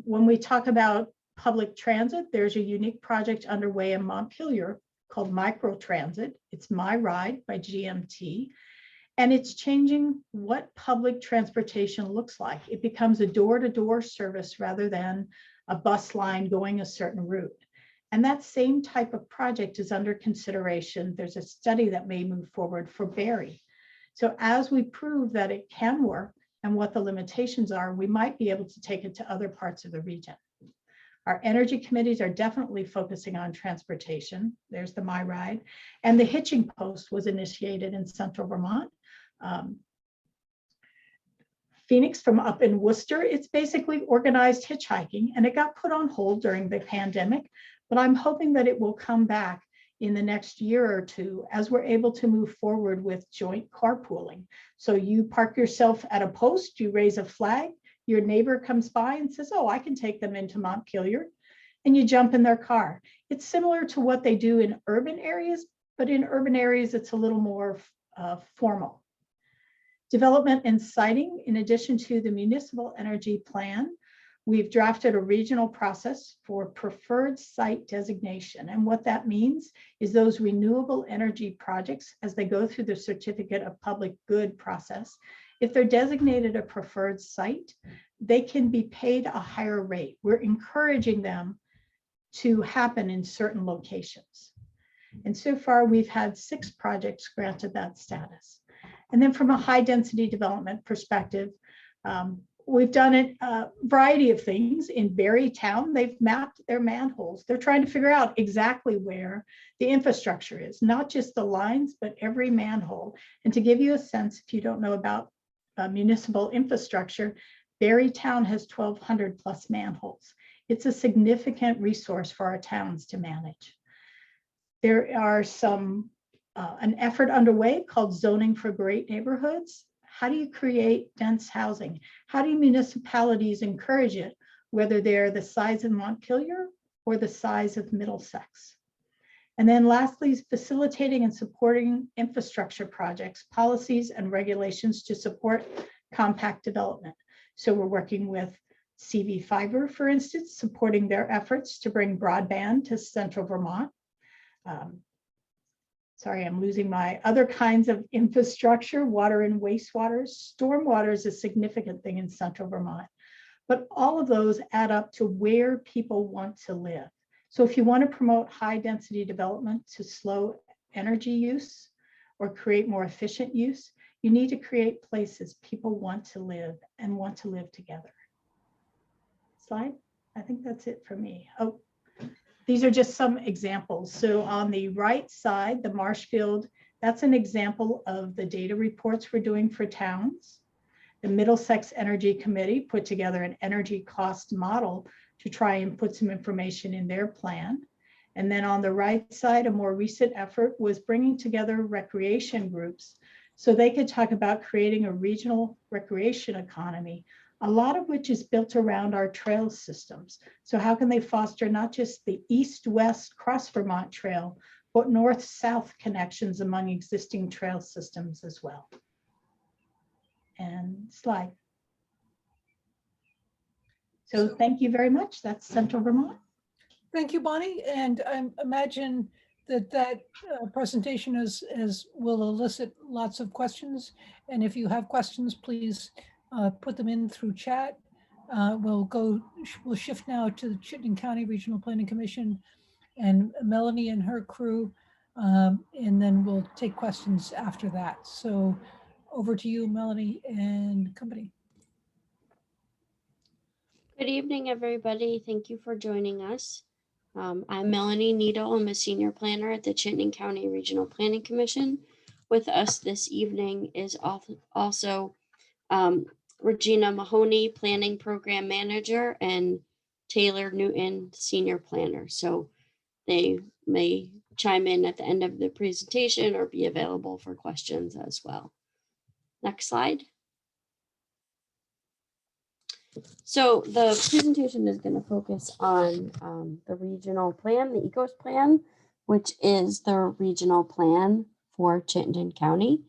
When we talk about public transit, there's a unique project underway in Montpelier called Microtransit. It's My Ride by GMT. And it's changing what public transportation looks like. It becomes a door-to-door service rather than a bus line going a certain route. And that same type of project is under consideration. There's a study that may move forward for Barrie. So as we prove that it can work and what the limitations are, we might be able to take it to other parts of the region. Our energy committees are definitely focusing on transportation. There's the My Ride. And the hitching post was initiated in central Vermont. Phoenix from up in Worcester, it's basically organized hitchhiking, and it got put on hold during the pandemic, but I'm hoping that it will come back in the next year or two as we're able to move forward with joint carpooling. So you park yourself at a post, you raise a flag, your neighbor comes by and says, oh, I can take them into Montpelier, and you jump in their car. It's similar to what they do in urban areas, but in urban areas, it's a little more formal. Development and siting, in addition to the municipal energy plan, we've drafted a regional process for preferred site designation. And what that means is those renewable energy projects, as they go through the certificate of public good process, if they're designated a preferred site, they can be paid a higher rate. We're encouraging them to happen in certain locations. And so far, we've had 6 projects granted that status. And then from a high density development perspective, we've done a variety of things. In Barrie Town, they've mapped their manholes. They're trying to figure out exactly where the infrastructure is, not just the lines, but every manhole. And to give you a sense, if you don't know about municipal infrastructure, Barrie Town has 1,200 plus manholes. It's a significant resource for our towns to manage. There are an effort underway called Zoning for Great Neighborhoods. How do you create dense housing? How do municipalities encourage it, whether they're the size of Montpelier or the size of Middlesex? And then lastly, is facilitating and supporting infrastructure projects, policies, and regulations to support compact development. So we're working with CV Fiber, for instance, supporting their efforts to bring broadband to central Vermont. Sorry, I'm losing my other kinds of infrastructure, water and wastewater. Stormwater is a significant thing in central Vermont, but all of those add up to where people want to live. So if you want to promote high density development to slow energy use or create more efficient use, you need to create places people want to live and want to live together. Slide. I think that's it for me. Oh. These are just some examples. So on the right side, the Marshfield, that's an example of the data reports we're doing for towns. The Middlesex Energy Committee put together an energy cost model to try and put some information in their plan. And then on the right side, a more recent effort was bringing together recreation groups so they could talk about creating a regional recreation economy, a lot of which is built around our trail systems. So how can they foster not just the east-west cross Vermont trail, but north-south connections among existing trail systems as well? And slide. So thank you very much. That's Central Vermont. Thank you, Bonnie. And I imagine that presentation will elicit lots of questions. And if you have questions, please put them in through chat. We'll shift now to the Chittenden County Regional Planning Commission and Melanie and her crew, and then we'll take questions after that. So over to you, Melanie and company. Good evening, everybody. Thank you for joining us. I'm Melanie Needle. I'm a senior planner at the Chittenden County Regional Planning Commission. With us this evening is also Regina Mahoney, Planning Program Manager, and Taylor Newton, Senior Planner. So they may chime in at the end of the presentation or be available for questions as well. Next slide. So the presentation is going to focus on the regional plan, the ECOS plan, which is the regional plan for Chittenden County.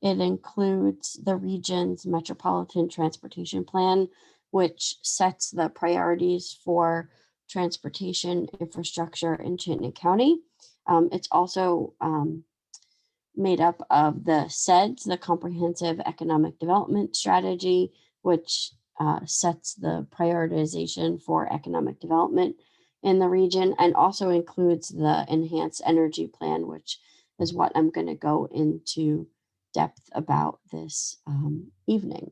It includes the region's metropolitan transportation plan, which sets the priorities for transportation infrastructure in Chittenden County. It's also made up of the CEDS, the Comprehensive Economic Development Strategy, which sets the prioritization for economic development in the region, and also includes the Enhanced Energy Plan, which is what I'm going to go into depth about this evening.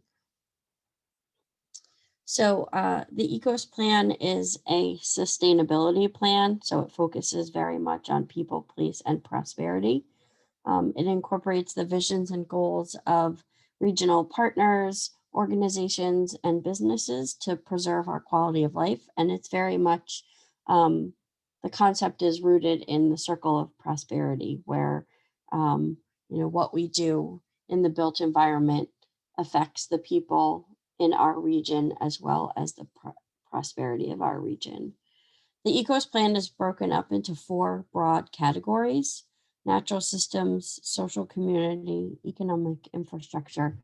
So the ECOS plan is a sustainability plan, so it focuses very much on people, place, and prosperity. It incorporates the visions and goals of regional partners, organizations, and businesses to preserve our quality of life. And it's very much, the concept is rooted in the circle of prosperity, where, what we do in the built environment affects the people in our region as well as the prosperity of our region. The ECOS plan is broken up into 4 broad categories: natural systems, social community, economic infrastructure,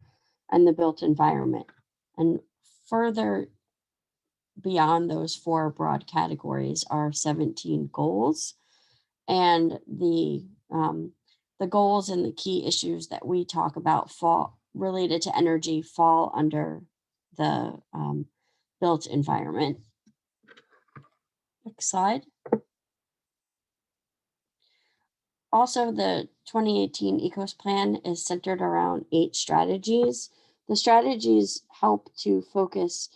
and the built environment. And further beyond those 4 broad categories are 17 goals. And the goals and the key issues that we talk about related to energy fall under the built environment. Next slide. Also, the 2018 ECOS plan is centered around 8 strategies. The strategies help to focus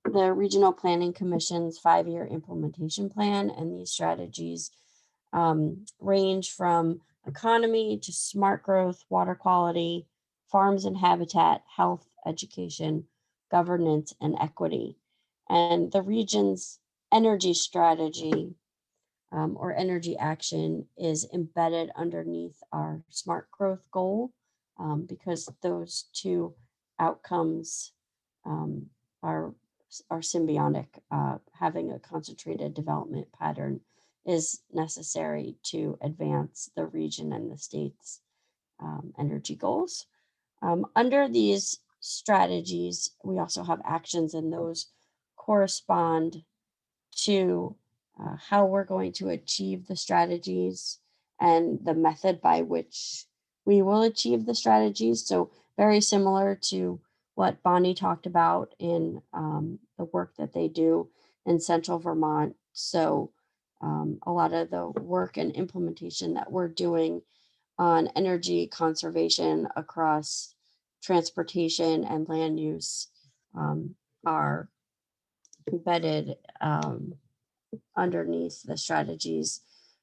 the Regional Planning Commission's 5-year implementation plan, and these strategies range from economy to smart growth, water quality, farms and habitat, health, education, governance, and equity. And the region's energy strategy or energy action is embedded underneath our smart growth goal, because those 2 outcomes are symbiotic. Having a concentrated development pattern is necessary to advance the region and the state's energy goals. Under these strategies, we also have actions, and those correspond to how we're going to achieve the strategies and the method by which we will achieve the strategies. So very similar to what Bonnie talked about in the work that they do in Central Vermont. So a lot of the work and implementation that we're doing on energy conservation across transportation and land use are embedded underneath the strategies.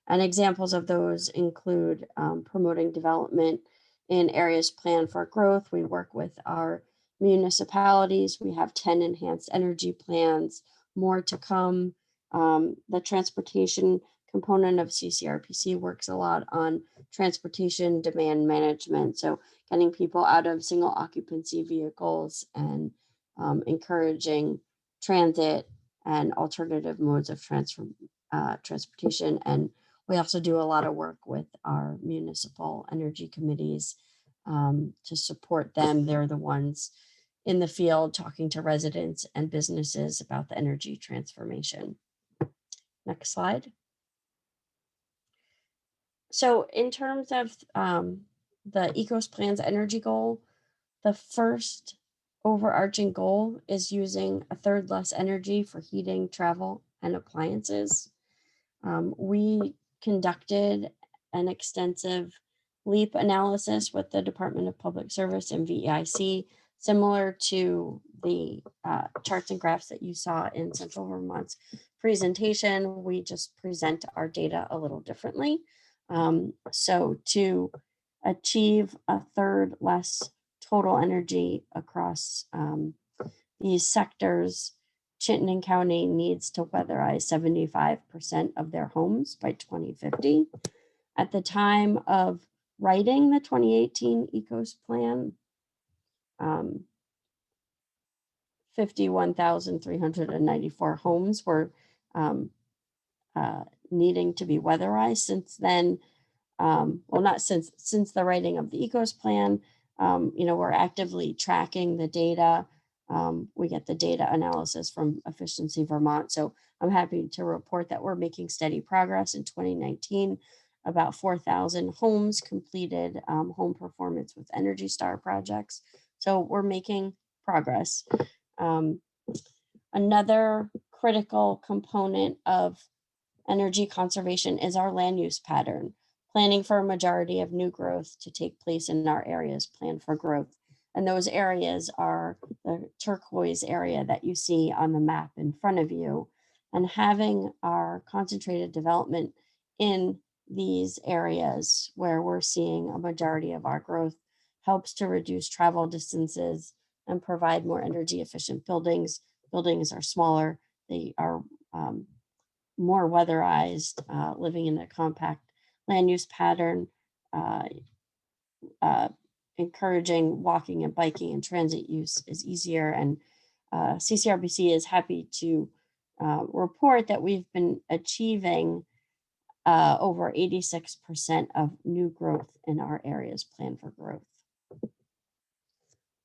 And examples of those include promoting development in areas planned for growth. We work with our municipalities. We have 10 enhanced energy plans, more to come. The transportation component of CCRPC works a lot on transportation demand management. So getting people out of single occupancy vehicles and encouraging transit and alternative modes of transportation. And we also do a lot of work with our municipal energy committees to support them. They're the ones in the field talking to residents and businesses about the energy transformation. Next slide. So in terms of the ECOS plan's energy goal, the first overarching goal is using 1/3 less energy for heating, travel, and appliances. We conducted an extensive LEAP analysis with the Department of Public Service and VEIC, similar to the charts and graphs that you saw in Central Vermont's presentation. We just present our data a little differently. So to achieve 1/3 less total energy across these sectors, Chittenden County needs to weatherize 75% of their homes by 2050. At the time of writing the 2018 ECOS plan, 51,394 homes were needing to be weatherized. Since then, well, not since the writing of the ECOS plan, we're actively tracking the data. We get the data analysis from Efficiency Vermont. So I'm happy to report that we're making steady progress. In 2019, about 4,000 homes completed home performance with Energy Star projects. So we're making progress. Another critical component of energy conservation is our land use pattern. Planning for a majority of new growth to take place in our areas planned for growth. And those areas are the turquoise area that you see on the map in front of you. And having our concentrated development in these areas where we're seeing a majority of our growth helps to reduce travel distances and provide more energy efficient buildings. Buildings are smaller, they are more weatherized, living in a compact land use pattern, encouraging walking and biking and transit use is easier. And CCRBC is happy to report that we've been achieving over 86% of new growth in our areas planned for growth.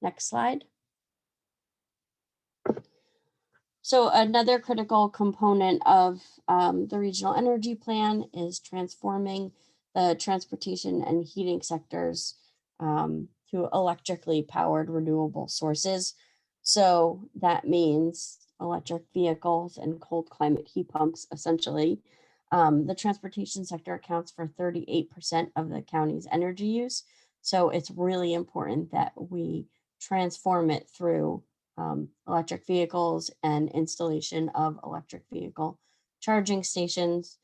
Next slide. So another critical component of the regional energy plan is transforming the transportation and heating sectors to electrically powered renewable sources. So that means electric vehicles and cold climate heat pumps, essentially. The transportation sector accounts for 38% of the county's energy use. So it's really important that we transform it through electric vehicles and installation of electric vehicle charging stations.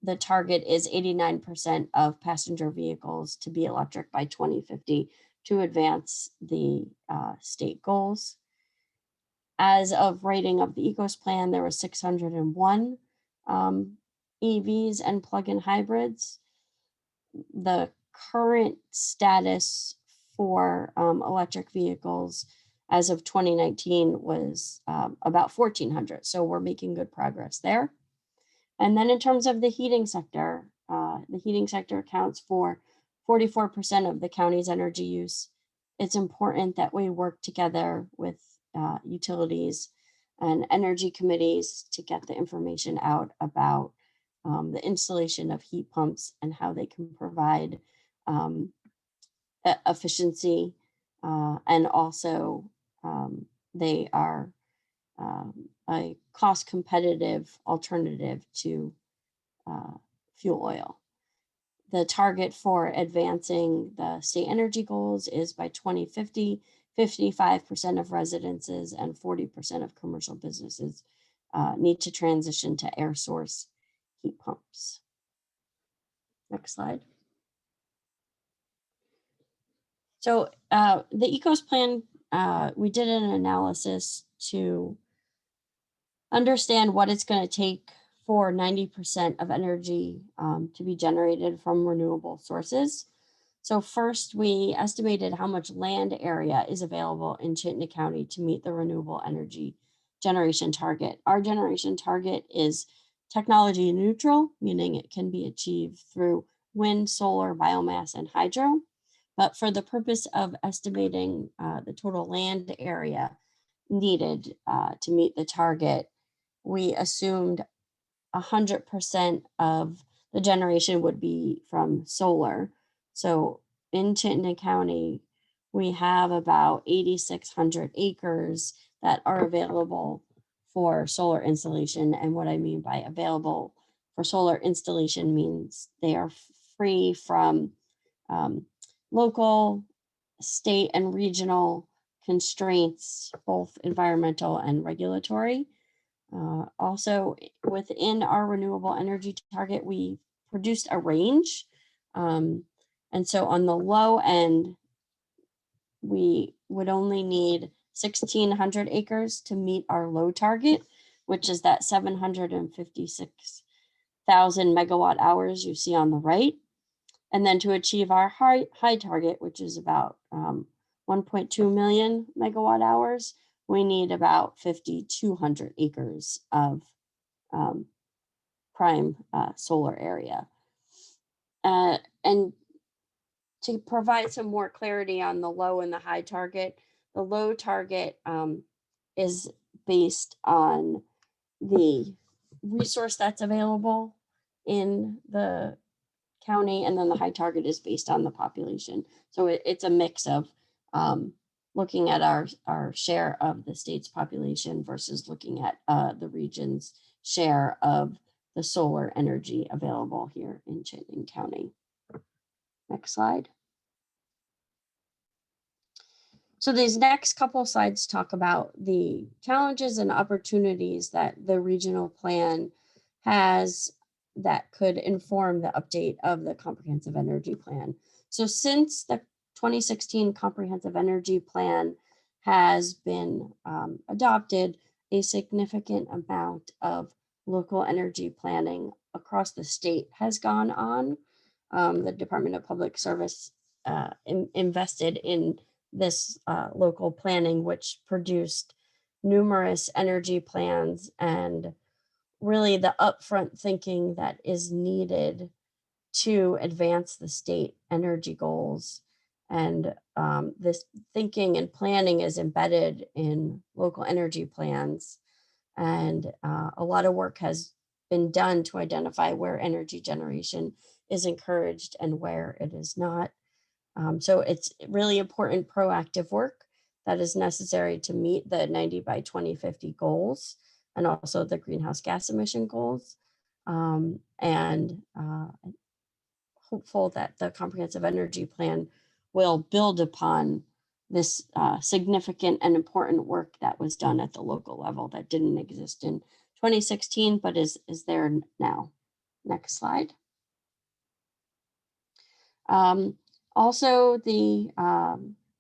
The target is 89% of passenger vehicles to be electric by 2050 to advance the state goals. As of writing of the ECOS plan, there were 601 EVs and plug-in hybrids. The current status for electric vehicles as of 2019 was about 1,400. So we're making good progress there. And then in terms of the heating sector accounts for 44% of the county's energy use. It's important that we work together with utilities and energy committees to get the information out about the installation of heat pumps and how they can provide efficiency, and also they are a cost competitive alternative to fuel oil. The target for advancing the state energy goals is by 2050, 55% of residences and 40% of commercial businesses need to transition to air source heat pumps. Next slide. So the ECOS plan, we did an analysis to understand what it's going to take for 90% of energy to be generated from renewable sources. So first, we estimated how much land area is available in Chittenden County to meet the renewable energy generation target. Our generation target is technology neutral, meaning it can be achieved through wind, solar, biomass, and hydro. But for the purpose of estimating the total land area needed to meet the target, we assumed 100% of the generation would be from solar. So in Chittenden County, we have about 8,600 acres that are available for solar installation. And what I mean by available for solar installation means they are free from local, state, and regional constraints, both environmental and regulatory. Also, within our renewable energy target, we produced a range. And so on the low end, we would only need 1,600 acres to meet our low target, which is that 756,000 megawatt hours you see on the right. And then to achieve our high target, which is about 1.2 million megawatt hours, we need about 5,200 acres of prime solar area. And to provide some more clarity on the low and the high target, the low target is based on the resource that's available in the county, and then the high target is based on the population. So it's a mix of looking at our share of the state's population versus looking at the region's share of the solar energy available here in Chittenden County. Next slide. So these next couple slides talk about the challenges and opportunities that the regional plan has that could inform the update of the comprehensive energy plan. So since the 2016 comprehensive energy plan has been adopted, a significant amount of local energy planning across the state has gone on. The Department of Public Service invested in this local planning, which produced numerous energy plans and really the upfront thinking that is needed to advance the state energy goals. And this thinking and planning is embedded in local energy plans. And a lot of work has been done to identify where energy generation is encouraged and where it is not. So it's really important proactive work that is necessary to meet the 90 by 2050 goals and also the greenhouse gas emission goals. Hopeful that the comprehensive energy plan will build upon this significant and important work that was done at the local level that didn't exist in 2016, but is there now. Next slide. Also, the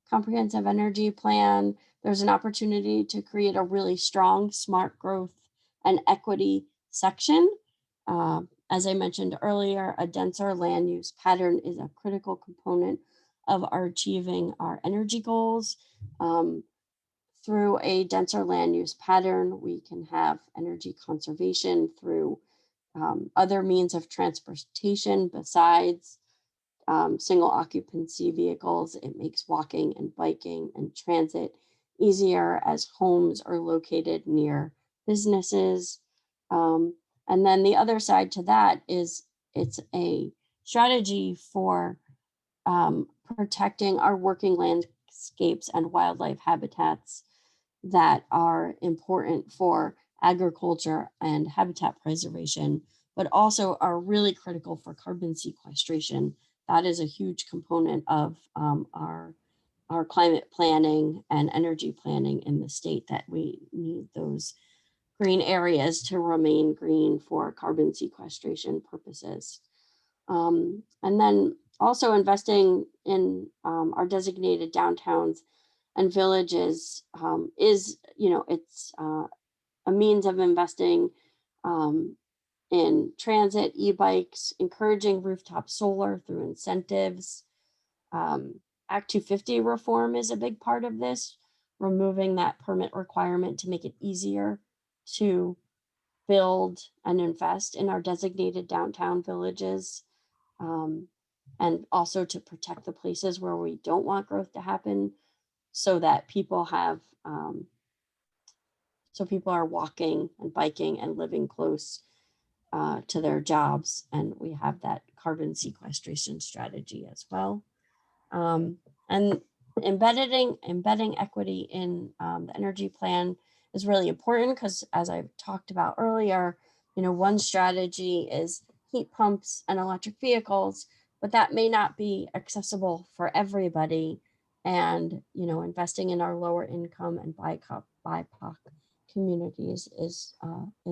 comprehensive energy plan, there's an opportunity to create a really strong smart growth and equity section. As I mentioned earlier, a denser land use pattern is a critical component of our achieving our energy goals. Through a denser land use pattern, we can have energy conservation through other means of transportation besides single occupancy vehicles. It makes walking and biking and transit easier as homes are located near businesses. And then the other side to that is it's a strategy for protecting our working landscapes and wildlife habitats that are important for agriculture and habitat preservation, but also are really critical for carbon sequestration. That is a huge component of our climate planning and energy planning in the state, that we need those green areas to remain green for carbon sequestration purposes. And then also investing in our designated downtowns and villages is, it's a means of investing in transit, e-bikes, encouraging rooftop solar through incentives. Act 250 reform is a big part of this, removing that permit requirement to make it easier to build and invest in our designated downtown villages, and also to protect the places where we don't want growth to happen, so that people have, so people are walking and biking and living close to their jobs, and we have that carbon sequestration strategy as well. And embedding equity in the energy plan is really important because, as I talked about earlier, one strategy is heat pumps and electric vehicles, but that may not be accessible for everybody. And investing in our lower income and BIPOC communities is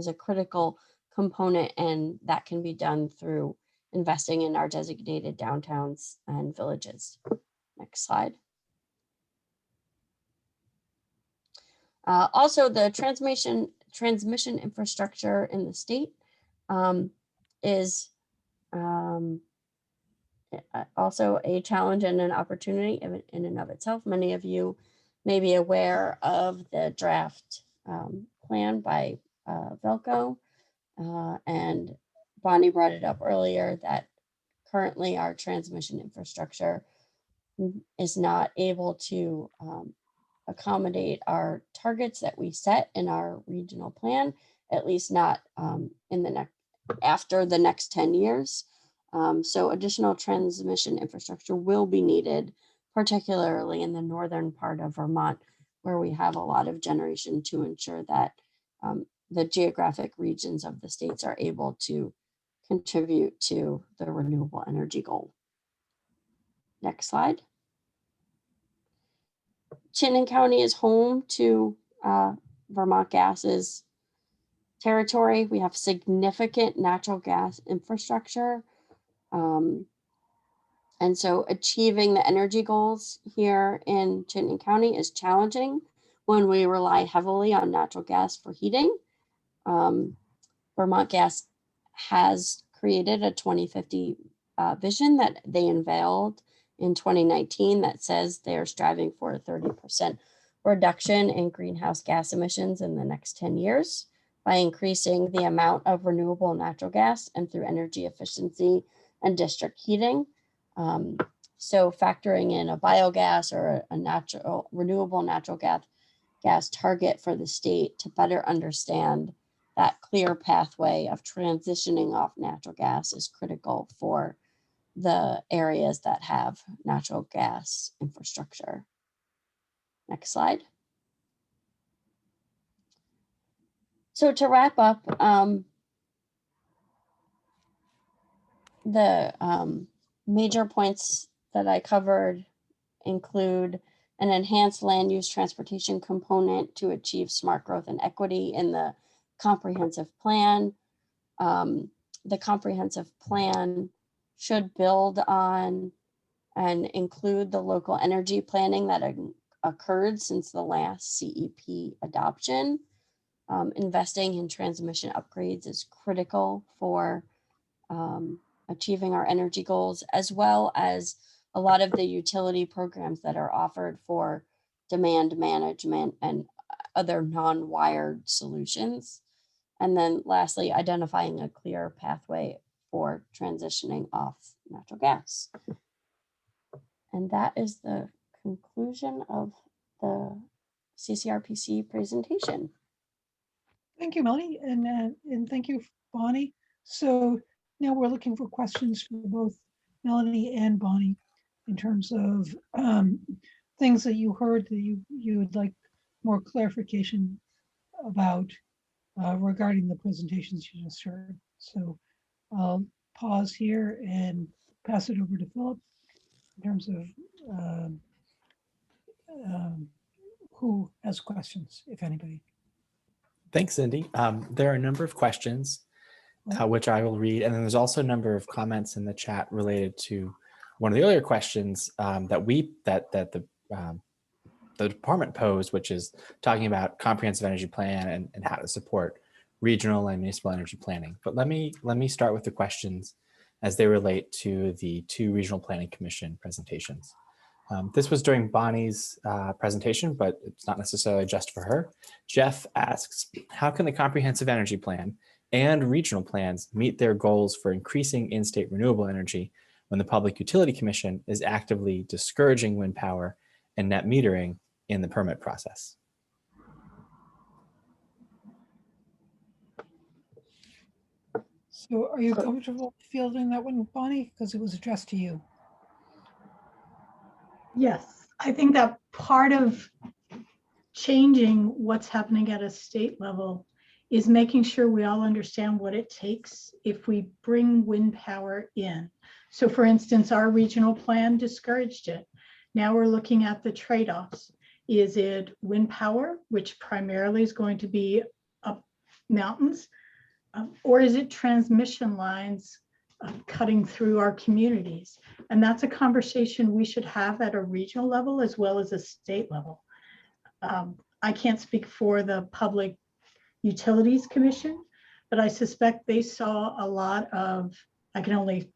a critical component, and that can be done through investing in our designated downtowns and villages. Next slide. Also, the transmission infrastructure in the state is also a challenge and an opportunity in and of itself. Many of you may be aware of the draft plan by Velco, and Bonnie brought it up earlier that currently our transmission infrastructure is not able to accommodate our targets that we set in our regional plan, at least not in the after the next 10 years. So additional transmission infrastructure will be needed, particularly in the northern part of Vermont, where we have a lot of generation to ensure that the geographic regions of the states are able to contribute to the renewable energy goal. Next slide. Chittenden County is home to Vermont Gas's territory. We have significant natural gas infrastructure. And so achieving the energy goals here in Chittenden County is challenging when we rely heavily on natural gas for heating. Vermont Gas has created a 2050 vision that they unveiled in 2019 that says they're striving for a 30% reduction in greenhouse gas emissions in the next 10 years by increasing the amount of renewable natural gas and through energy efficiency and district heating. So factoring in a biogas or a renewable natural gas target for the state to better understand that clear pathway of transitioning off natural gas is critical for the areas that have natural gas infrastructure. Next slide. So to wrap up, the major points that I covered include an enhanced land use transportation component to achieve smart growth and equity in the comprehensive plan. The comprehensive plan should build on and include the local energy planning that occurred since the last CEP adoption. Investing in transmission upgrades is critical for achieving our energy goals, as well as a lot of the utility programs that are offered for demand management and other non-wired solutions. And then lastly, identifying a clear pathway for transitioning off natural gas. And that is the conclusion of the CCRPC presentation. Thank you, Melanie, and thank you, Bonnie. So now we're looking for questions for both Melanie and Bonnie in terms of things that you heard that you would like more clarification about regarding the presentations you just heard. So I'll pause here and pass it over to Philip in terms of who has questions, if anybody. Thanks, Cindy. There are a number of questions, which I will read. And then there's also a number of comments in the chat related to one of the earlier questions that the department posed, which is talking about comprehensive energy plan and how to support regional and municipal energy planning. But let me start with the questions as they relate to the 2 Regional Planning Commission presentations. This was during Bonnie's presentation, but it's not necessarily just for her. Jeff asks, how can the comprehensive energy plan and regional plans meet their goals for increasing in-state renewable energy when the Public Utility Commission is actively discouraging wind power and net metering in the permit process? So are you comfortable fielding that one, Bonnie? Because it was addressed to you. Yes, I think that part of changing what's happening at a state level is making sure we all understand what it takes if we bring wind power in. So for instance, our regional plan discouraged it. Now we're looking at the trade-offs. Is it wind power, which primarily is going to be up mountains, or is it transmission lines cutting through our communities? And that's a conversation we should have at a regional level as well as a state level. I can't speak for the Public Utilities Commission, but I suspect they saw a lot of, I can only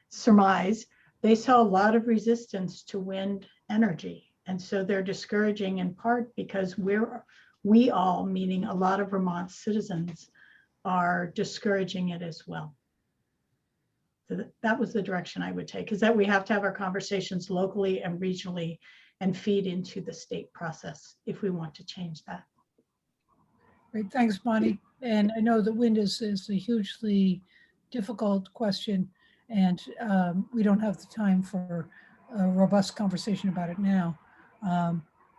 surmise, they saw a lot of resistance to wind energy. And so they're discouraging in part because we all, meaning a lot of Vermont citizens, are discouraging it as well. So that was the direction I would take, is that we have to have our conversations locally and regionally and feed into the state process if we want to change that. Great, thanks, Bonnie. And I know that wind is a hugely difficult question, and we don't have the time for a robust conversation about it now.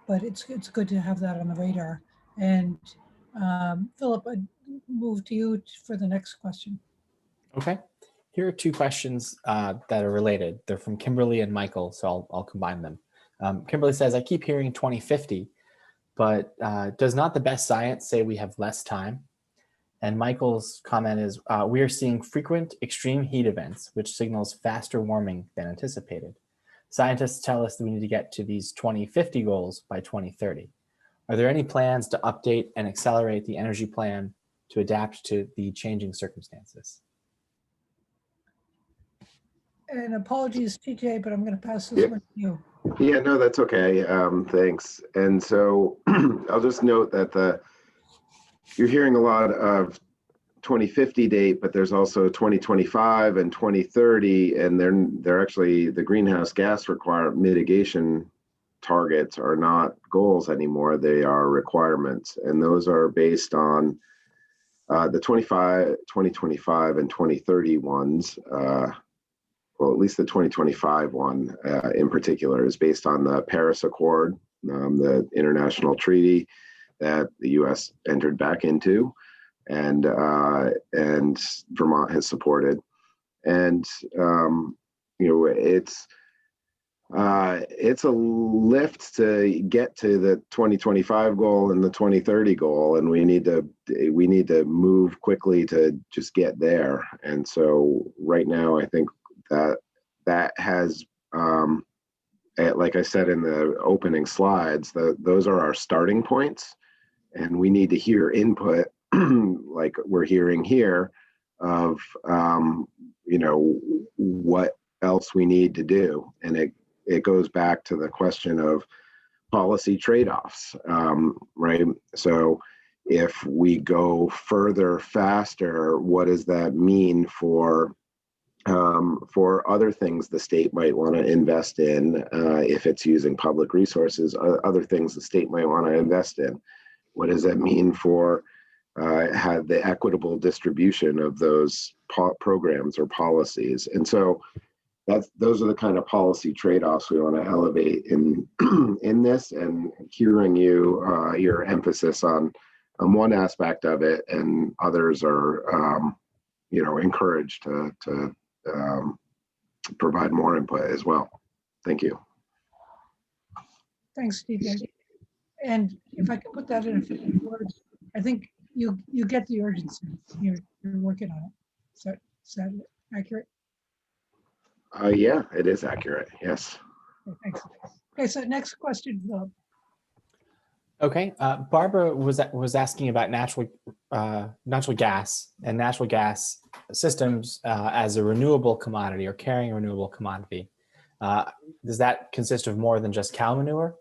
But it's good to have that on the radar. And Philip, I'd move to you for the next question. Okay. Here are two questions that are related. They're from Kimberly and Michael, so I'll combine them. Kimberly says, I keep hearing 2050, but does not the best science say we have less time? And Michael's comment is, we are seeing frequent extreme heat events, which signals faster warming than anticipated. Scientists tell us that we need to get to these 2050 goals by 2030. Are there any plans to update and accelerate the energy plan to adapt to the changing circumstances? And apologies, TJ, but I'm going to pass this one to you. Yeah, no, that's okay. Thanks. And so I'll just note that you're hearing a lot of 2050 date, but there's also 2025 and 2030, and they're actually, the greenhouse gas mitigation targets are not goals anymore. They are requirements, and those are based on the 2025 and 2030 ones. Well, at least the 2025 one in particular is based on the Paris Accord, the international treaty that the U.S. entered back into, and Vermont has supported. And it's a lift to get to the 2025 goal and the 2030 goal, and we need to move quickly to just get there. And so right now, I think that has, like I said in the opening slides, those are our starting points, and we need to hear input like we're hearing here of what else we need to do. And it goes back to the question of policy trade-offs, right? So if we go further faster, what does that mean for other things the state might want to invest in if it's using public resources, other things the state might want to invest in? What does that mean for have the equitable distribution of those programs or policies? And so those are the kind of policy trade-offs we want to elevate in in this, and hearing your emphasis on one aspect of it, and others are encouraged to provide more input as well. Thank you. Thanks, TJ. And if I can put that in a few words, I think you get the urgency. You're working on it. Is that accurate? Yeah, it is accurate. Yes. Okay, thanks. Okay, so next question, Philip. Okay, Barbara was asking about natural gas and natural gas systems as a renewable commodity or carrying a renewable commodity. Does that consist of more than just cow manure?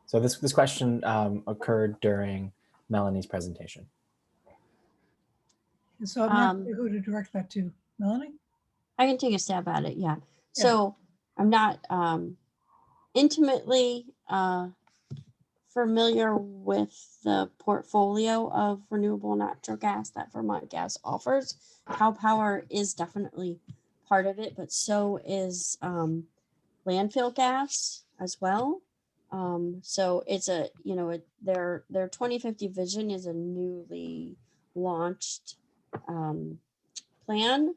So this question occurred during Melanie's presentation. So I'm not sure who to direct that to. Melanie? I can take a stab at it. Yeah. So I'm not intimately familiar with the portfolio of renewable natural gas that Vermont Gas offers. Cow power is definitely part of it, but so is landfill gas as well. So it's their 2050 vision is a newly launched plan,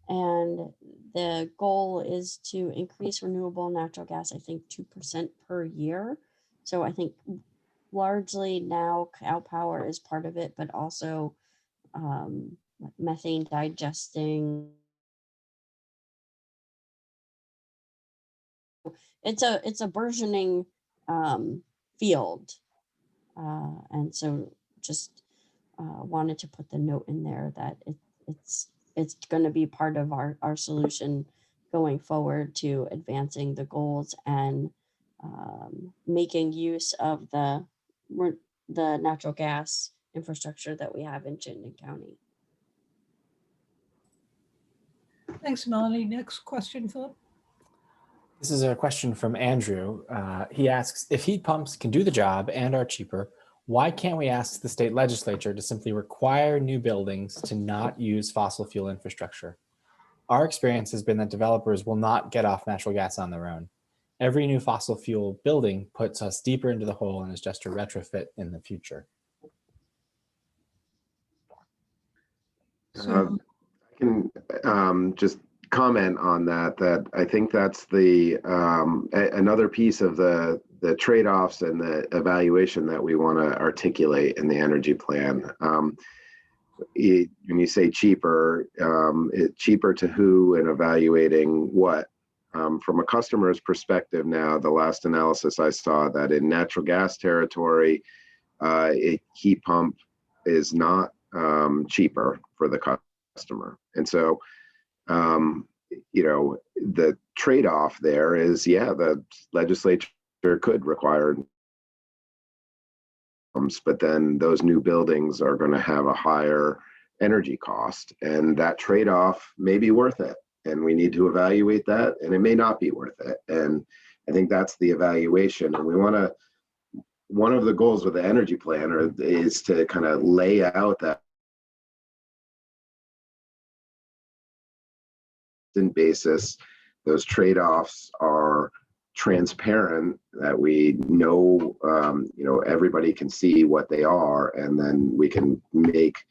and the goal is to increase renewable natural gas, I think 2% per year. So I think largely now cow power is part of it, but also methane digesting. It's a burgeoning field, And so just wanted to put the note in there that it's going to be part of our solution going forward to advancing the goals and making use of the natural gas infrastructure that we have in Chittenden County. Thanks, Melanie. Next question, Philip. This is a question from Andrew. He asks, if heat pumps can do the job and are cheaper, why can't we ask the state legislature to simply require new buildings to not use fossil fuel infrastructure? Our experience has been that developers will not get off natural gas on their own. Every new fossil fuel building puts us deeper into the hole and is just a retrofit in the future. So I can just comment on that I think that's the another piece of the trade-offs and the evaluation that we want to articulate in the energy plan. When you say cheaper, cheaper to who and evaluating what? From a customer's perspective now, the last analysis I saw that in natural gas territory, a heat pump is not cheaper for the customer. And so, the trade-off there is, the legislature could require pumps, but then those new buildings are going to have a higher energy cost, and that trade-off may be worth it. And we need to evaluate that, and it may not be worth it. And I think that's the evaluation. And we want to, one of the goals with the energy plan is to kind of lay out that basis. Those trade-offs are transparent, that we know, everybody can see what they are, and then we can make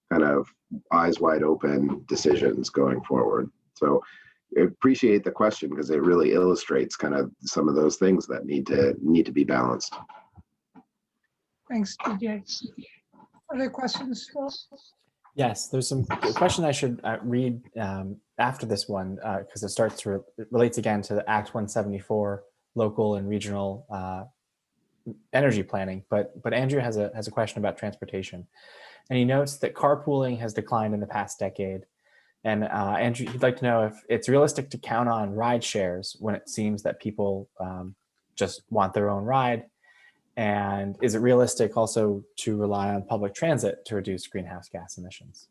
kind of eyes wide open decisions going forward. So I appreciate the question because it really illustrates kind of some of those things that need to be balanced. thanks, DJ. Other questions, Phil? Yes, there's a question I should read after this one because it relates again to the Act 174 local and regional energy planning. But Andrew has a question about transportation, and he notes that carpooling has declined in the past decade. And Andrew, he'd like to know if it's realistic to count on ride shares when it seems that people just want their own ride. And is it realistic also to rely on public transit to reduce greenhouse gas emissions?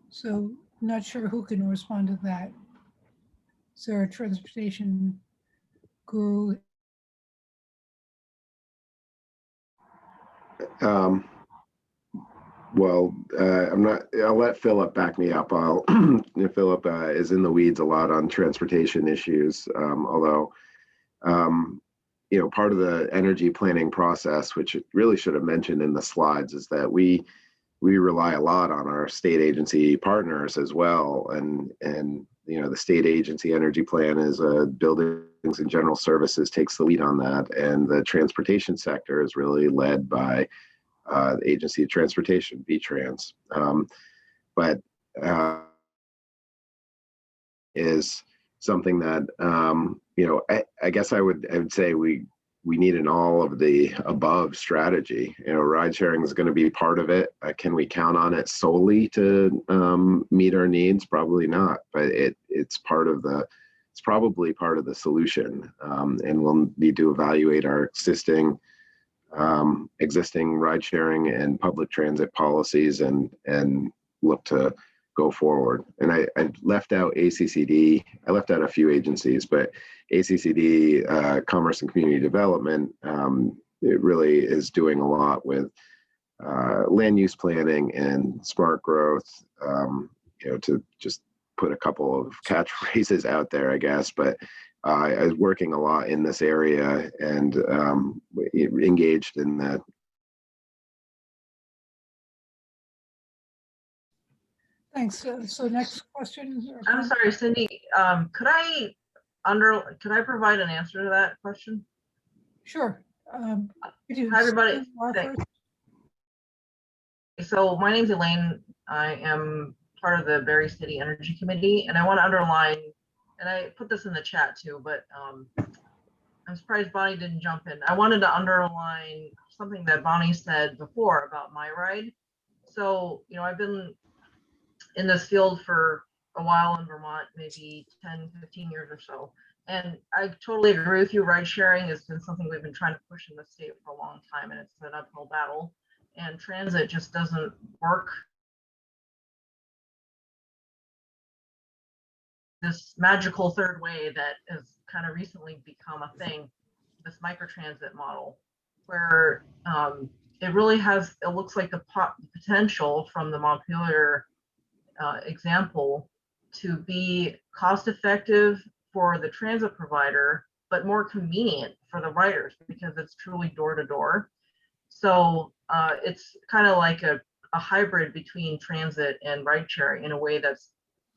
So not sure who can respond to that. Is there a transportation guru? I'm not, I'll let Philip back me up. Philip is in the weeds a lot on transportation issues, although, part of the energy planning process, which it really should have mentioned in the slides, is that we rely a lot on our state agency partners as well. And the state agency energy plan is buildings and general services takes the lead on that. And the transportation sector is really led by the Agency of Transportation, VTrans. But is something that, I guess I would say we need an all of the above strategy. Ride sharing is going to be part of it. Can we count on it solely to meet our needs? Probably not, but it's probably part of the solution. And we'll need to evaluate our existing ride sharing and public transit policies and look to go forward. And I left out ACCD. I left out a few agencies, but ACCD, Commerce and Community Development, it really is doing a lot with land use planning and smart growth, to just put a couple of catchphrases out there, I guess. But I was working a lot in this area and engaged in that. Thanks. So next question. I'm sorry, Cindy. Could I provide an answer to that question? Sure. Hi, everybody. So my name's Elaine. I am part of the Berry City Energy Committee, and I want to underline, and I put this in the chat too, but I'm surprised Bonnie didn't jump in. I wanted to underline something that Bonnie said before about my ride. So, I've been in this field for a while in Vermont, maybe 10, 15 years or so. And I totally agree with you. Ride sharing has been something we've been trying to push in the state for a long time, and it's an uphill battle. And transit just doesn't work. This magical third way that has kind of recently become a thing, this microtransit model, where it really has, it looks like the potential from the Montpelier example to be cost effective for the transit provider, but more convenient for the riders because it's truly door to door. So it's kind of like a hybrid between transit and ride sharing in a way that's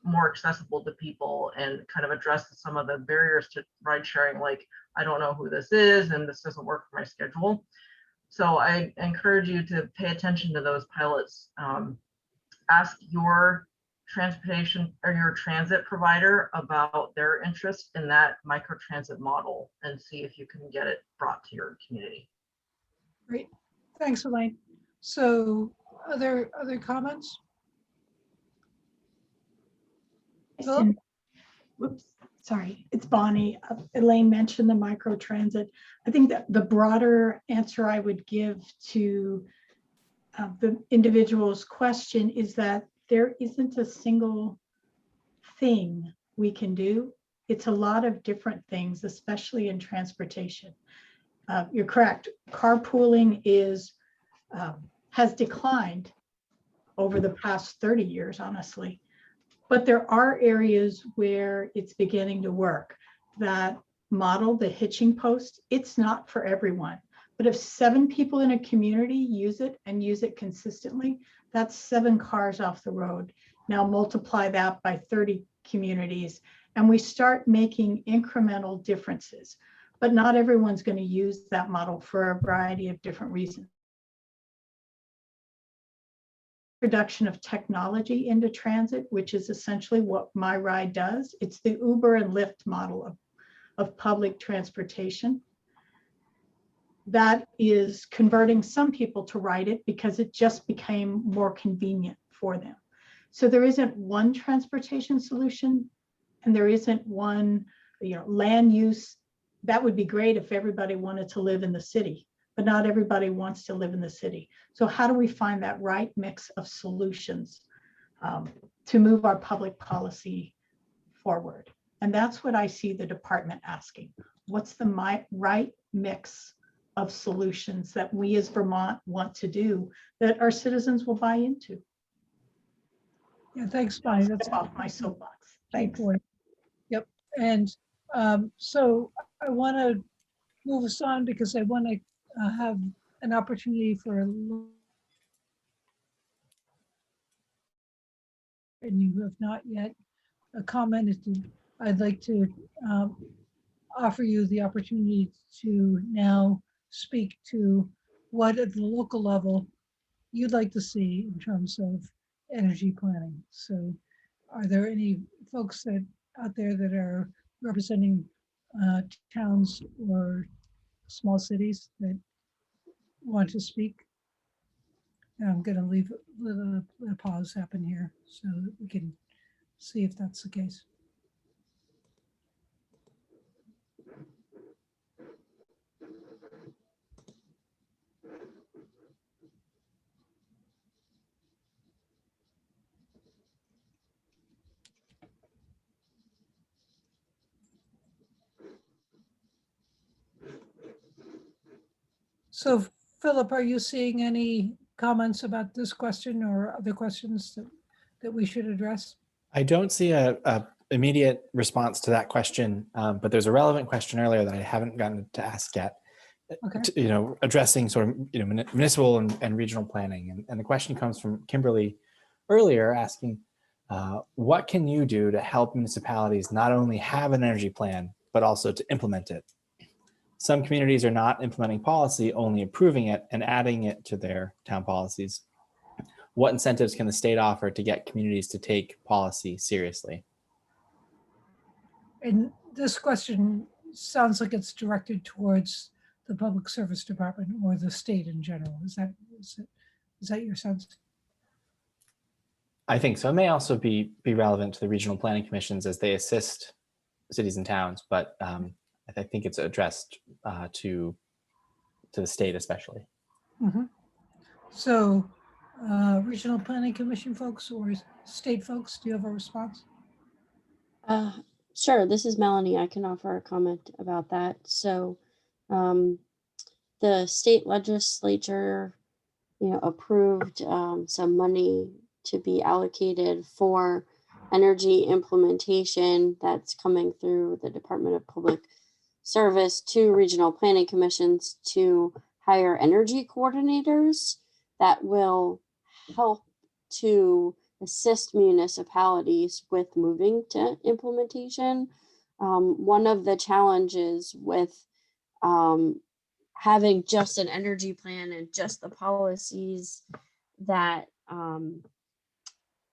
more accessible to people and kind of addresses some of the barriers to ride sharing, like I don't know who this is and this doesn't work for my schedule. So I encourage you to pay attention to those pilots. Ask your transportation or your transit provider about their interest in that microtransit model and see if you can get it brought to your community. Great. Thanks, Elaine. So other comments? Philip? Whoops, sorry, it's Bonnie. Elaine mentioned the microtransit. I think that the broader answer I would give to the individual's question is that there isn't a single thing we can do. It's a lot of different things, especially in transportation. You're correct. Carpooling has declined over the past 30 years, honestly. But there are areas where it's beginning to work. That model, the hitching post, it's not for everyone. But if 7 people in a community use it and use it consistently, that's 7 cars off the road. Now multiply that by 30 communities, and we start making incremental differences. But not everyone's going to use that model for a variety of different reasons. Introduction of technology into transit, which is essentially what my ride does. It's the Uber and Lyft model of public transportation. That is converting some people to ride it because it just became more convenient for them. So there isn't one transportation solution, and there isn't one, land use. That would be great if everybody wanted to live in the city, but not everybody wants to live in the city. So how do we find that right mix of solutions to move our public policy forward? And that's what I see the department asking. What's the right mix of solutions that we as Vermont want to do that our citizens will buy into? Yeah, thanks, Bonnie. That's off my soapbox. Thanks. Yep. And so I want to move us on because I want to have an opportunity for and you have not yet commented. I'd like to offer you the opportunity to now speak to what at the local level you'd like to see in terms of energy planning. So are there any folks out there that are representing towns or small cities that want to speak? And I'm going to let a pause happen here so that we can see if that's the case. So Philip, are you seeing any comments about this question or other questions that we should address? I don't see a immediate response to that question, but there's a relevant question earlier that I haven't gotten to ask yet. Okay. Addressing sort of municipal and regional planning, and the question comes from Kimberly earlier, asking, what can you do to help municipalities not only have an energy plan but also to implement it? Some communities are not implementing policy, only approving it and adding it to their town policies. What incentives can the state offer to get communities to take policy seriously? And this question sounds like it's directed towards the Public Service Department or the state in general. Is that your sense? I think so. It may also be relevant to the regional planning commissions as they assist cities and towns, but I think it's addressed to the state especially. Mhm. So regional planning commission folks or state folks, do you have a response? Sure, this is Melanie. I can offer a comment about that. So the state legislature, approved some money to be allocated for energy implementation that's coming through the Department of Public Service to regional planning commissions to hire energy coordinators that will help to assist municipalities with moving to implementation. One of the challenges with having just an energy plan and just the policies that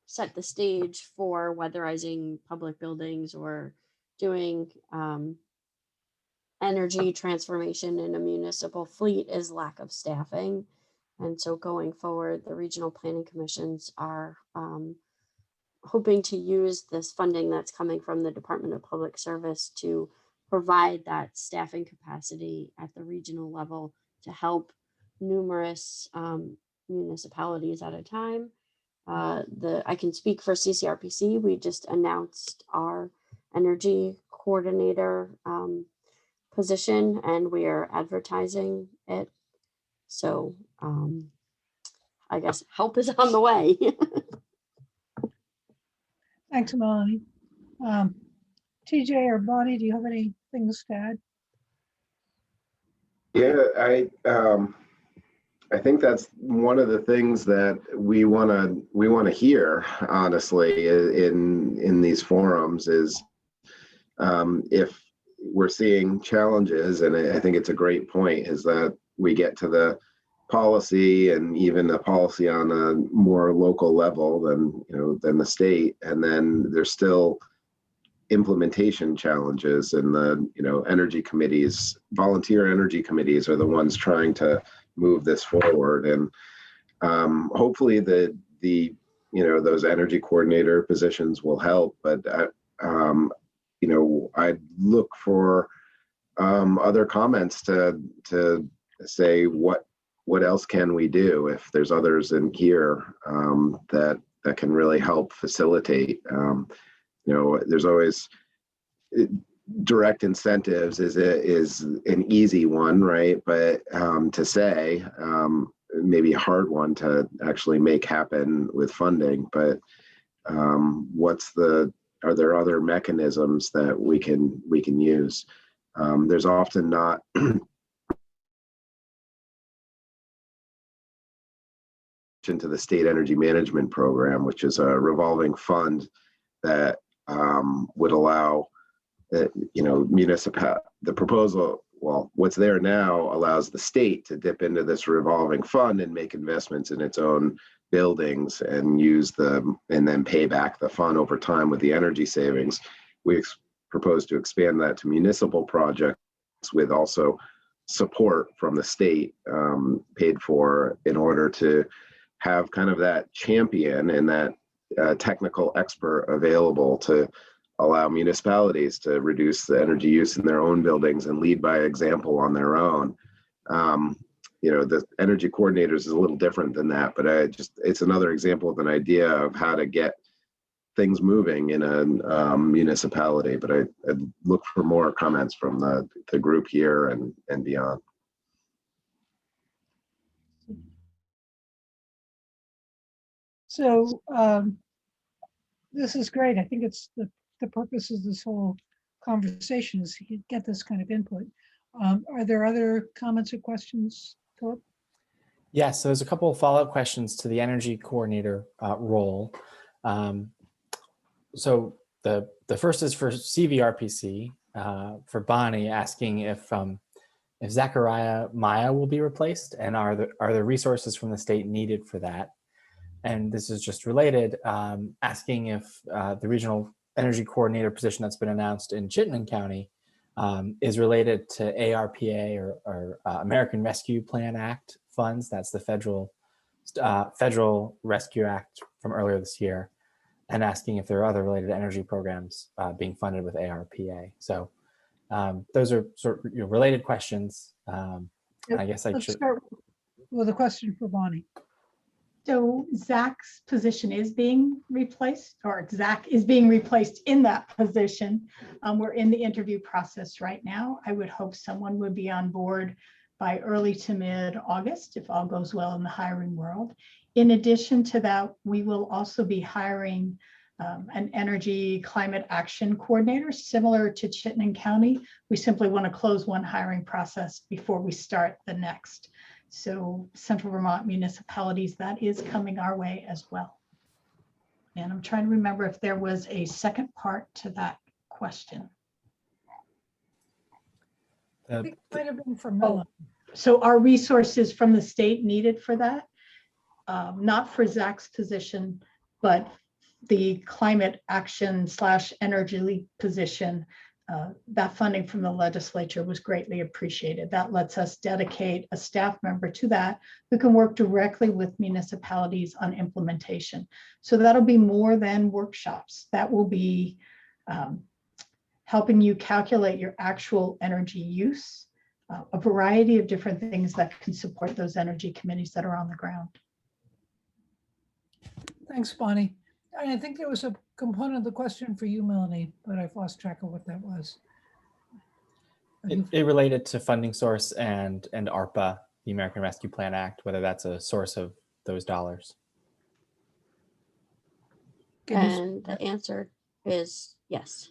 set the stage for weatherizing public buildings or doing energy transformation in a municipal fleet is lack of staffing. And so going forward, the regional planning commissions are hoping to use this funding that's coming from the Department of Public Service to provide that staffing capacity at the regional level to help numerous municipalities at a time. I can speak for CCRPC. We just announced our energy coordinator position and we are advertising it. So I guess help is on the way. Thanks, Melanie. TJ or Bonnie, do you have any things to add? Yeah, I think that's one of the things that we want to hear, honestly, in these forums is if we're seeing challenges, and I think it's a great point, is that we get to the policy and even the policy on a more local level than the state, and then there's still implementation challenges, and the energy committees, volunteer energy committees, are the ones trying to move this forward, and hopefully the those energy coordinator positions will help. But I'd look for other comments to say what else can we do if there's others in here that can really help facilitate. There's always direct incentives is an easy one, right? But to say maybe a hard one to actually make happen with funding. But are there other mechanisms that we can use? There's often not into the state energy management program, which is a revolving fund that would allow the proposal, well, what's there now allows the state to dip into this revolving fund and make investments in its own buildings and and then pay back the fund over time with the energy savings. We propose to expand that to municipal projects with also support from the state paid for, in order to have kind of that champion and that technical expert available to allow municipalities to reduce the energy use in their own buildings and lead by example on their own. The energy coordinators is a little different than that, but it's another example of an idea of how to get things moving in a municipality. But I'd look for more comments from the group here and beyond. So this is great. I think it's the purpose of this whole conversation is to get this kind of input. Are there other comments or questions, Philip? Yes, so there's a couple of follow-up questions to the energy coordinator role. So the first is for CVRPC, for Bonnie, asking if Zachariah Maya will be replaced, and are the resources from the state needed for that? And this is just related, asking if the regional energy coordinator position that's been announced in Chittenden County is related to ARPA or American Rescue Plan Act funds. That's the Federal Rescue Act from earlier this year, and asking if there are other related energy programs being funded with ARPA. So those are sort of related questions. I guess I Let's should. start with a question for Bonnie. So Zach's position is being replaced, or Zach is being replaced in that position. We're in the interview process right now. I would hope someone would be on board by early to mid-August if all goes well in the hiring world. In addition to that, we will also be hiring an energy climate action coordinator similar to Chittenden County. We simply want to close one hiring process before we start the next. So Central Vermont municipalities, that is coming our way as well. And I'm trying to remember if there was a second part to that question. I think it might have been for Melanie. So are resources from the state needed for that? Not for Zach's position, but the climate action / energy position. That funding from the legislature was greatly appreciated. That lets us dedicate a staff member to that who can work directly with municipalities on implementation. So that'll be more than workshops. That will be helping you calculate your actual energy use, a variety of different things that can support those energy committees that are on the ground. Thanks, Bonnie. And I think there was a component of the question for you, Melanie, but I've lost track of what that was. It related to funding source and ARPA, the American Rescue Plan Act, whether that's a source of those dollars. And the answer is yes.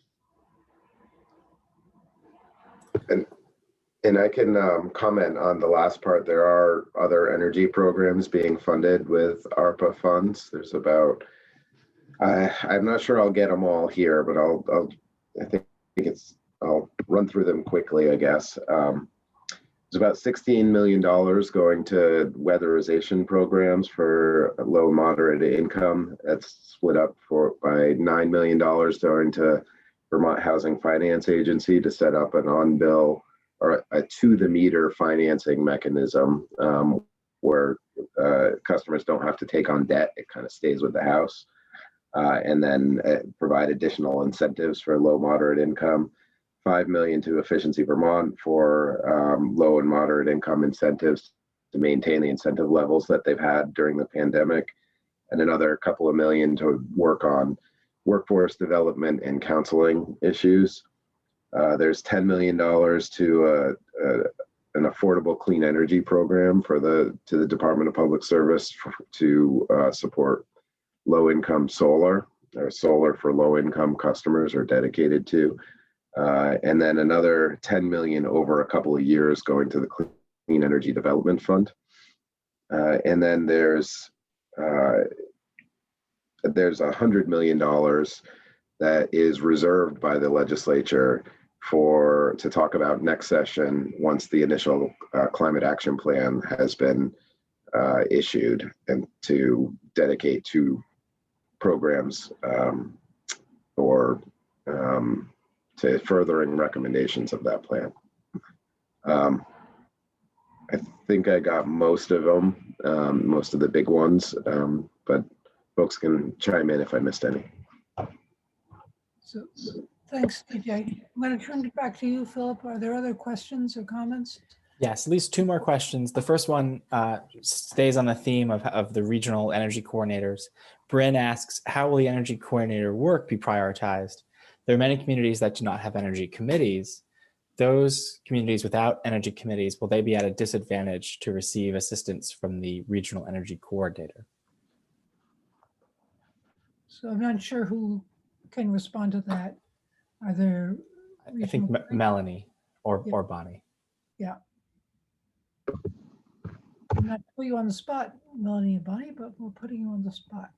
And I can comment on the last part. There are other energy programs being funded with ARPA funds. There's about, I'm not sure I'll get them all here, but I'll run through them quickly, I guess. There's about $16 million going to weatherization programs for low and moderate income. That's split up by $9 million going to Vermont Housing Finance Agency to set up an on-bill or a to-the-meter financing mechanism where customers don't have to take on debt. It kind of stays with the house. And then provide additional incentives for low moderate income. $5 million to Efficiency Vermont for low and moderate income incentives to maintain the incentive levels that they've had during the pandemic, and another couple of million to work on workforce development and counseling issues. There's $10 million to an affordable clean energy program to the Department of Public Service to support low-income solar, or solar for low-income customers are dedicated to. And then another 10 million over a couple of years going to the Clean Energy Development Fund. And then there's $100 million that is reserved by the legislature to talk about next session once the initial climate action plan has been issued, and to dedicate to programs or to furthering recommendations of that plan. I think I got most of them, most of the big ones, but folks can chime in if I missed any. So thanks, TJ. I'm going to turn it back to you, Philip. Are there other questions or comments? Yes, at least two more questions. The first one stays on the theme of the regional energy coordinators. Bryn asks, how will the energy coordinator work be prioritized? There are many communities that do not have energy committees. Those communities without energy committees, will they be at a disadvantage to receive assistance from the regional energy coordinator? So I'm not sure who can respond to that. Are there? I think Melanie or Bonnie. Yeah. I'm not putting you on the spot, Melanie and Bonnie, but we're putting you on the spot.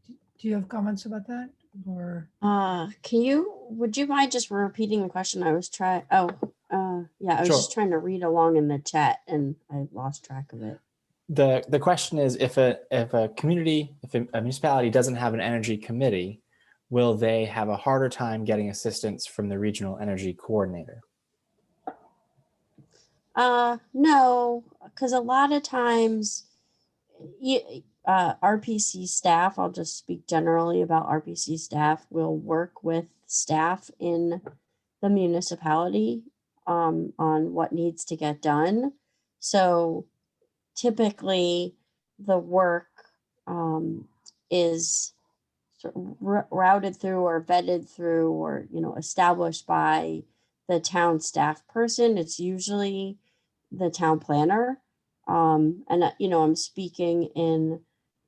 Do you have comments about that? Or would you mind just repeating the question? I was trying, I was Sure. just trying to read along in the chat and I lost track of it. The question is, if a municipality doesn't have an energy committee, will they have a harder time getting assistance from the regional energy coordinator? No, because a lot of times, RPC staff, I'll just speak generally about RPC staff, will work with staff in the municipality on what needs to get done. So typically the work is sort of routed through or vetted through or, established by the town staff person. It's usually the town planner. And, I'm speaking in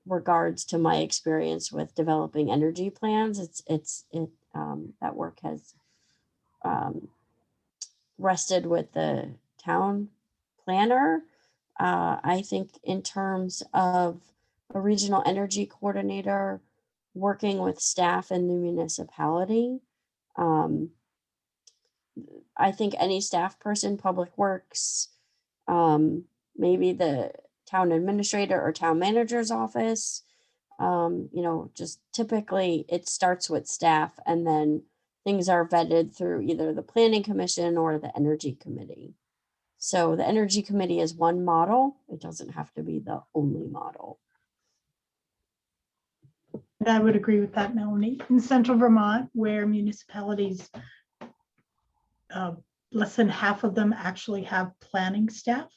regards to my experience with developing energy plans. That work has rested with the town planner. I think in terms of a regional energy coordinator working with staff in the municipality, I think any staff person, public works, maybe the town administrator or town manager's office, just typically it starts with staff and then things are vetted through either the planning commission or the energy committee. So the energy committee is one model. It doesn't have to be the only model. And I would agree with that, Melanie. In central Vermont, where municipalities, less than half of them actually have planning staff,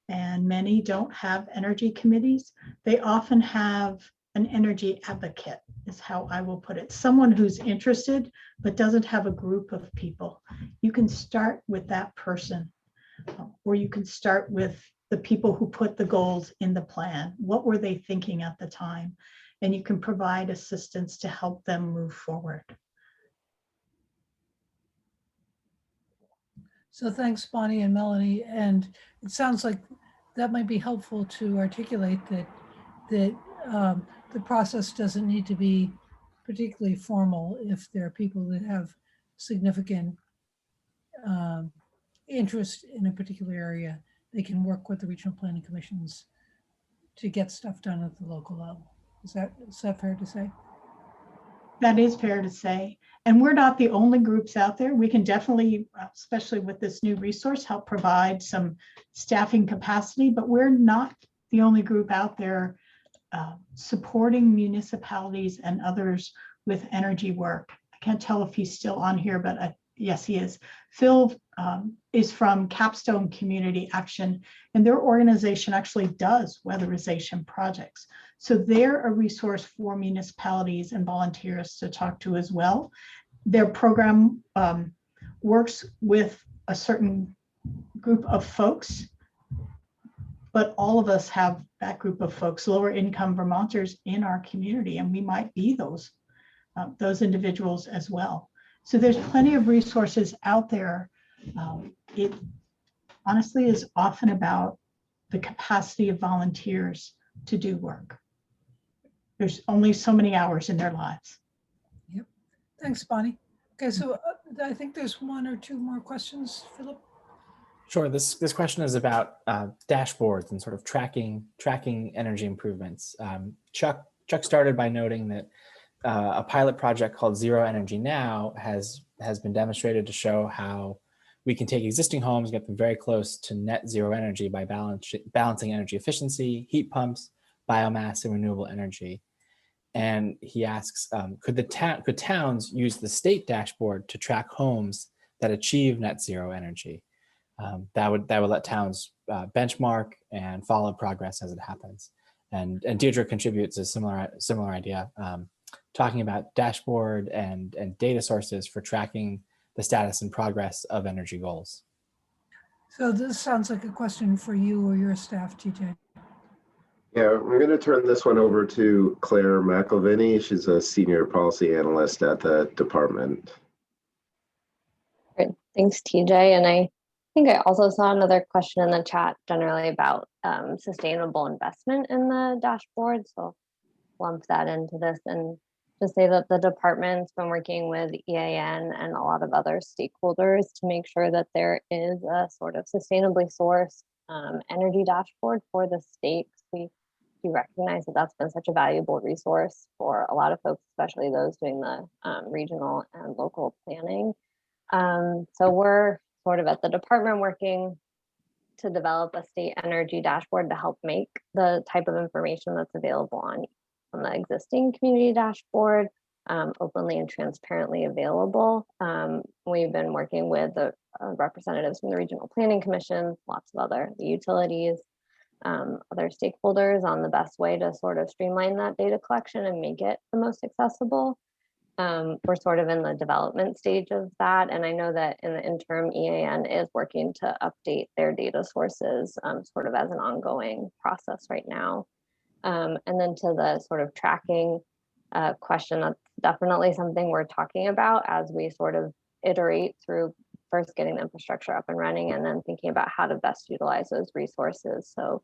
and many don't have energy committees, they often have an energy advocate, is how I will put it. Someone who's interested, but doesn't have a group of people. You can start with that person, or you can start with the people who put the goals in the plan. What were they thinking at the time? And you can provide assistance to help them move forward. So thanks, Bonnie and Melanie. And it sounds like that might be helpful to articulate that the process doesn't need to be particularly formal if there are people that have significant interest in a particular area. They can work with the regional planning commissions to get stuff done at the local level. Is that fair to say? That is fair to say. And we're not the only groups out there. We can definitely, especially with this new resource, help provide some staffing capacity, but we're not the only group out there supporting municipalities and others with energy work. I can't tell if he's still on here, but yes, he is. Phil is from Capstone Community Action, and their organization actually does weatherization projects. So they're a resource for municipalities and volunteers to talk to as well. Their program works with a certain group of folks, but all of us have that group of folks, lower income Vermonters in our community, and we might be those individuals as well. So there's plenty of resources out there. It honestly is often about the capacity of volunteers to do work. There's only so many hours in their lives. Yep. Thanks, Bonnie. Okay, so I think there's one or two more questions, Philip. Sure. This question is about dashboards and sort of tracking energy improvements. Chuck started by noting that a pilot project called Zero Energy Now has been demonstrated to show how we can take existing homes, get them very close to net zero energy by balancing energy efficiency, heat pumps, biomass, and renewable energy. And he asks, could towns use the state dashboard to track homes that achieve net zero energy? That would let towns benchmark and follow progress as it happens. And Deirdre contributes a similar idea, talking about dashboard and data sources for tracking the status and progress of energy goals. So this sounds like a question for you or your staff, TJ. Yeah, we're going to turn this one over to Claire McElveny. She's a senior policy analyst at the department. Great. Thanks, TJ. And I think I also saw another question in the chat generally about sustainable investment in the dashboard. So lump that into this and just say that the department's been working with EAN and a lot of other stakeholders to make sure that there is a sort of sustainably sourced energy dashboard for the state. We do recognize that that's been such a valuable resource for a lot of folks, especially those doing the regional and local planning. So we're sort of at the department working to develop a state energy dashboard to help make the type of information that's available on the existing community dashboard openly and transparently available. We've been working with the representatives from the regional planning commission, lots of other utilities, other stakeholders on the best way to sort of streamline that data collection and make it the most accessible. We're sort of in the development stage of that. And I know that in the interim, EAN is working to update their data sources sort of as an ongoing process right now. And then to the sort of tracking question, that's definitely something we're talking about as we sort of iterate through first getting the infrastructure up and running and then thinking about how to best utilize those resources. So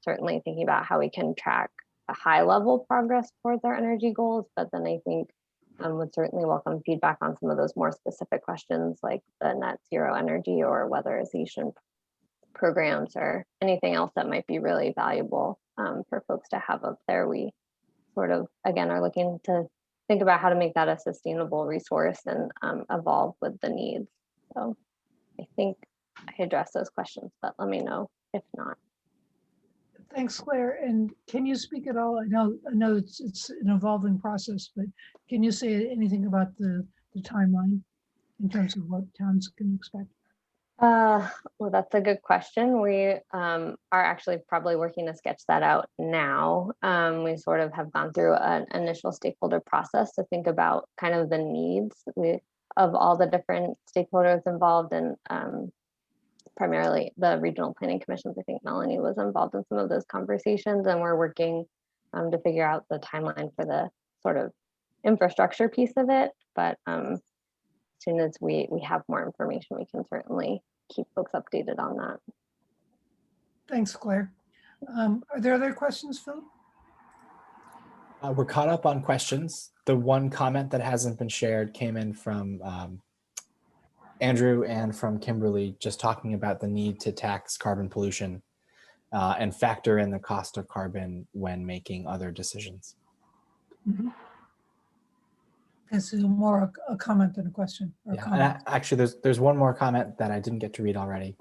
certainly thinking about how we can track a high level progress towards our energy goals, but then I think would certainly welcome feedback on some of those more specific questions like the net zero energy or weatherization programs or anything else that might be really valuable for folks to have up there. We sort of, again, are looking to think about how to make that a sustainable resource and evolve with the needs. So I think I addressed those questions, but let me know if not. Thanks, Claire. And can you speak at all? I know it's an evolving process, but can you say anything about the timeline in terms of what towns can expect? Well, that's a good question. We are actually probably working to sketch that out now. We sort of have gone through an initial stakeholder process to think about kind of the needs of all the different stakeholders involved and primarily the regional planning commissions. I think Melanie was involved in some of those conversations, and we're working to figure out the timeline for the sort of infrastructure piece of it. But as soon as we have more information, we can certainly keep folks updated on that. Thanks, Claire. Are there other questions, Phil? We're caught up on questions. The one comment that hasn't been shared came in from Andrew and from Kimberly, just talking about the need to tax carbon pollution and factor in the cost of carbon when making other decisions. Mm-hmm. This is more a comment than a question. Or Yeah, comment. and actually, there's one more comment that I didn't get to read already,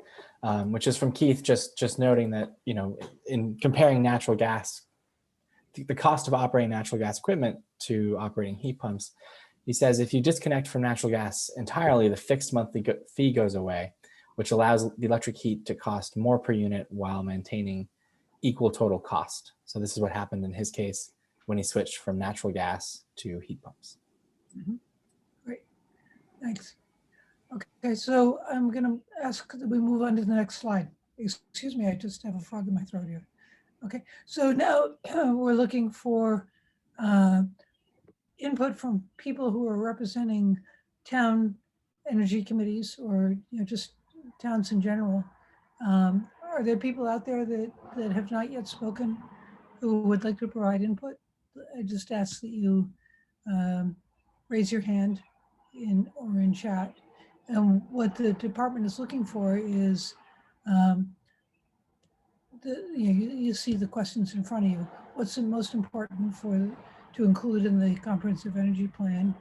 which is from Keith, just noting that, you know, in comparing natural gas, the cost of operating natural gas equipment to operating heat pumps, he says if you disconnect from natural gas entirely, the fixed monthly fee goes away, which allows the electric heat to cost more per unit while maintaining equal total cost. So this is what happened in his case when he switched from natural gas to heat pumps. Mm-hmm. Great, thanks. Okay, so I'm going to ask that we move on to the next slide. Excuse me, I just have a frog in my throat here. Okay, so now we're looking for input from people who are representing town energy committees or just towns in general. Are there people out there that have not yet spoken who would like to provide input? I just ask that you raise your hand or in chat. And what the department is looking for is you see the questions in front of you. What's the most important to include in the comprehensive energy plan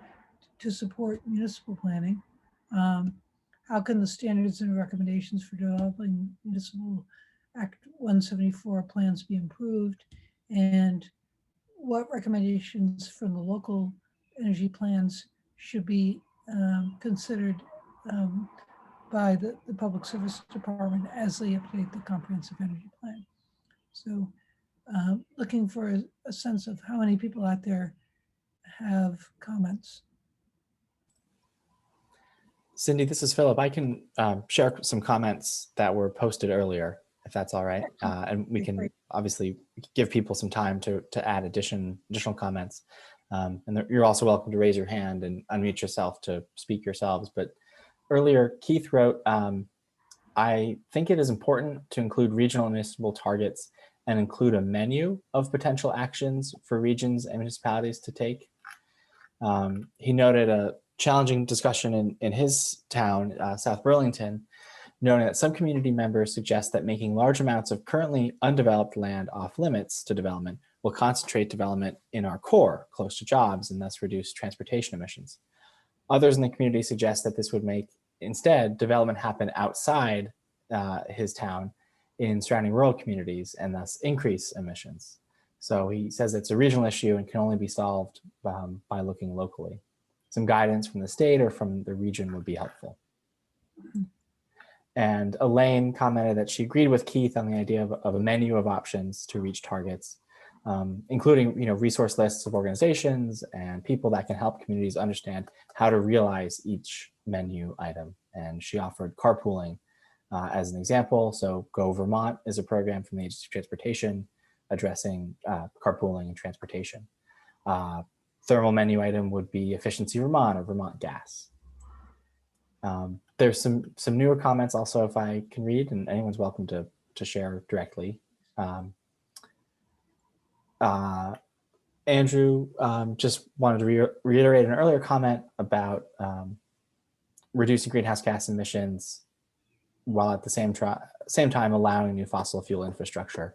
to support municipal planning? How can the standards and recommendations for developing municipal Act 174 plans be improved? And what recommendations from the local energy plans should be considered by the Public Service Department as they update the comprehensive energy plan? So looking for a sense of how many people out there have comments. Cindy, this is Philip. I can share some comments that were posted earlier, if that's all right. And we can obviously give people some time to add additional comments. And you're also welcome to raise your hand and unmute yourself to speak yourselves. But earlier, Keith wrote, I think it is important to include regional and municipal targets and include a menu of potential actions for regions and municipalities to take. He noted a challenging discussion in his town, South Burlington, noting that some community members suggest that making large amounts of currently undeveloped land off limits to development will concentrate development in our core, close to jobs, and thus reduce transportation emissions. Others in the community suggest that this would make, instead, development happen outside his town in surrounding rural communities and thus increase emissions. So he says it's a regional issue and can only be solved by looking locally. Some guidance from the state or from the region would be helpful. And Elaine commented that she agreed with Keith on the idea of a menu of options to reach targets, including resource lists of organizations and people that can help communities understand how to realize each menu item. And she offered carpooling as an example. So Go Vermont is a program from the Agency of Transportation addressing carpooling and transportation. Thermal menu item would be Efficiency Vermont or Vermont Gas. There's some newer comments also, if I can read, and anyone's welcome to share directly. Andrew just wanted to reiterate an earlier comment about reducing greenhouse gas emissions while at the same time allowing new fossil fuel infrastructure,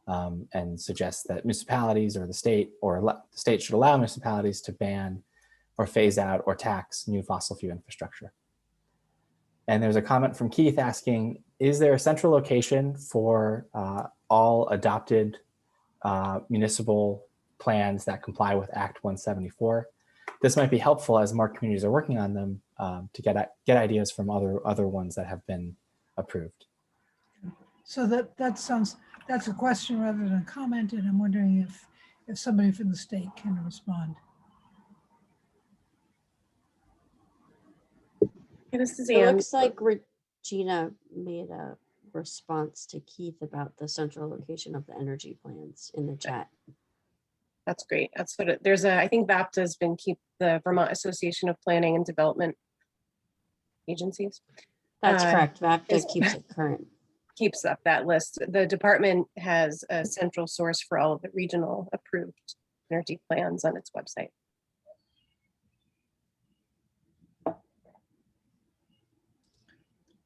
and suggests that municipalities or the state should allow municipalities to ban or phase out or tax new fossil fuel infrastructure. And there's a comment from Keith asking, is there a central location for all adopted municipal plans that comply with Act 174? This might be helpful as more communities are working on them to get ideas from other ones that have been approved. So that's a question rather than a comment, and I'm wondering if somebody from the state can respond. This is It Anne. looks like Regina made a response to Keith about the central location of the energy plans in the chat. That's great. That's what I think VAPTA has been the Vermont Association of Planning and Development Agencies. That's correct. VAPTA keeps it current. Keeps up that list. The department has a central source for all of the regional approved energy plans on its website.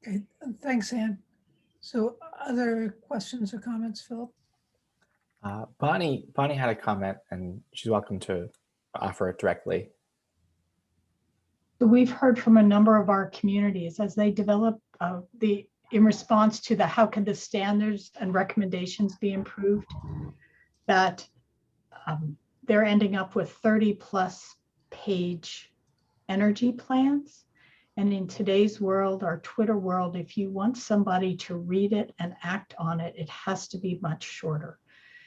Okay, thanks, Anne. So other questions or comments, Philip? Bonnie had a comment, and she's welcome to offer it directly. So we've heard from a number of our communities as they develop in response to the how can the standards and recommendations be improved, that they're ending up with 30+ page energy plans. And in today's world, our Twitter world, if you want somebody to read it and act on it, it has to be much shorter.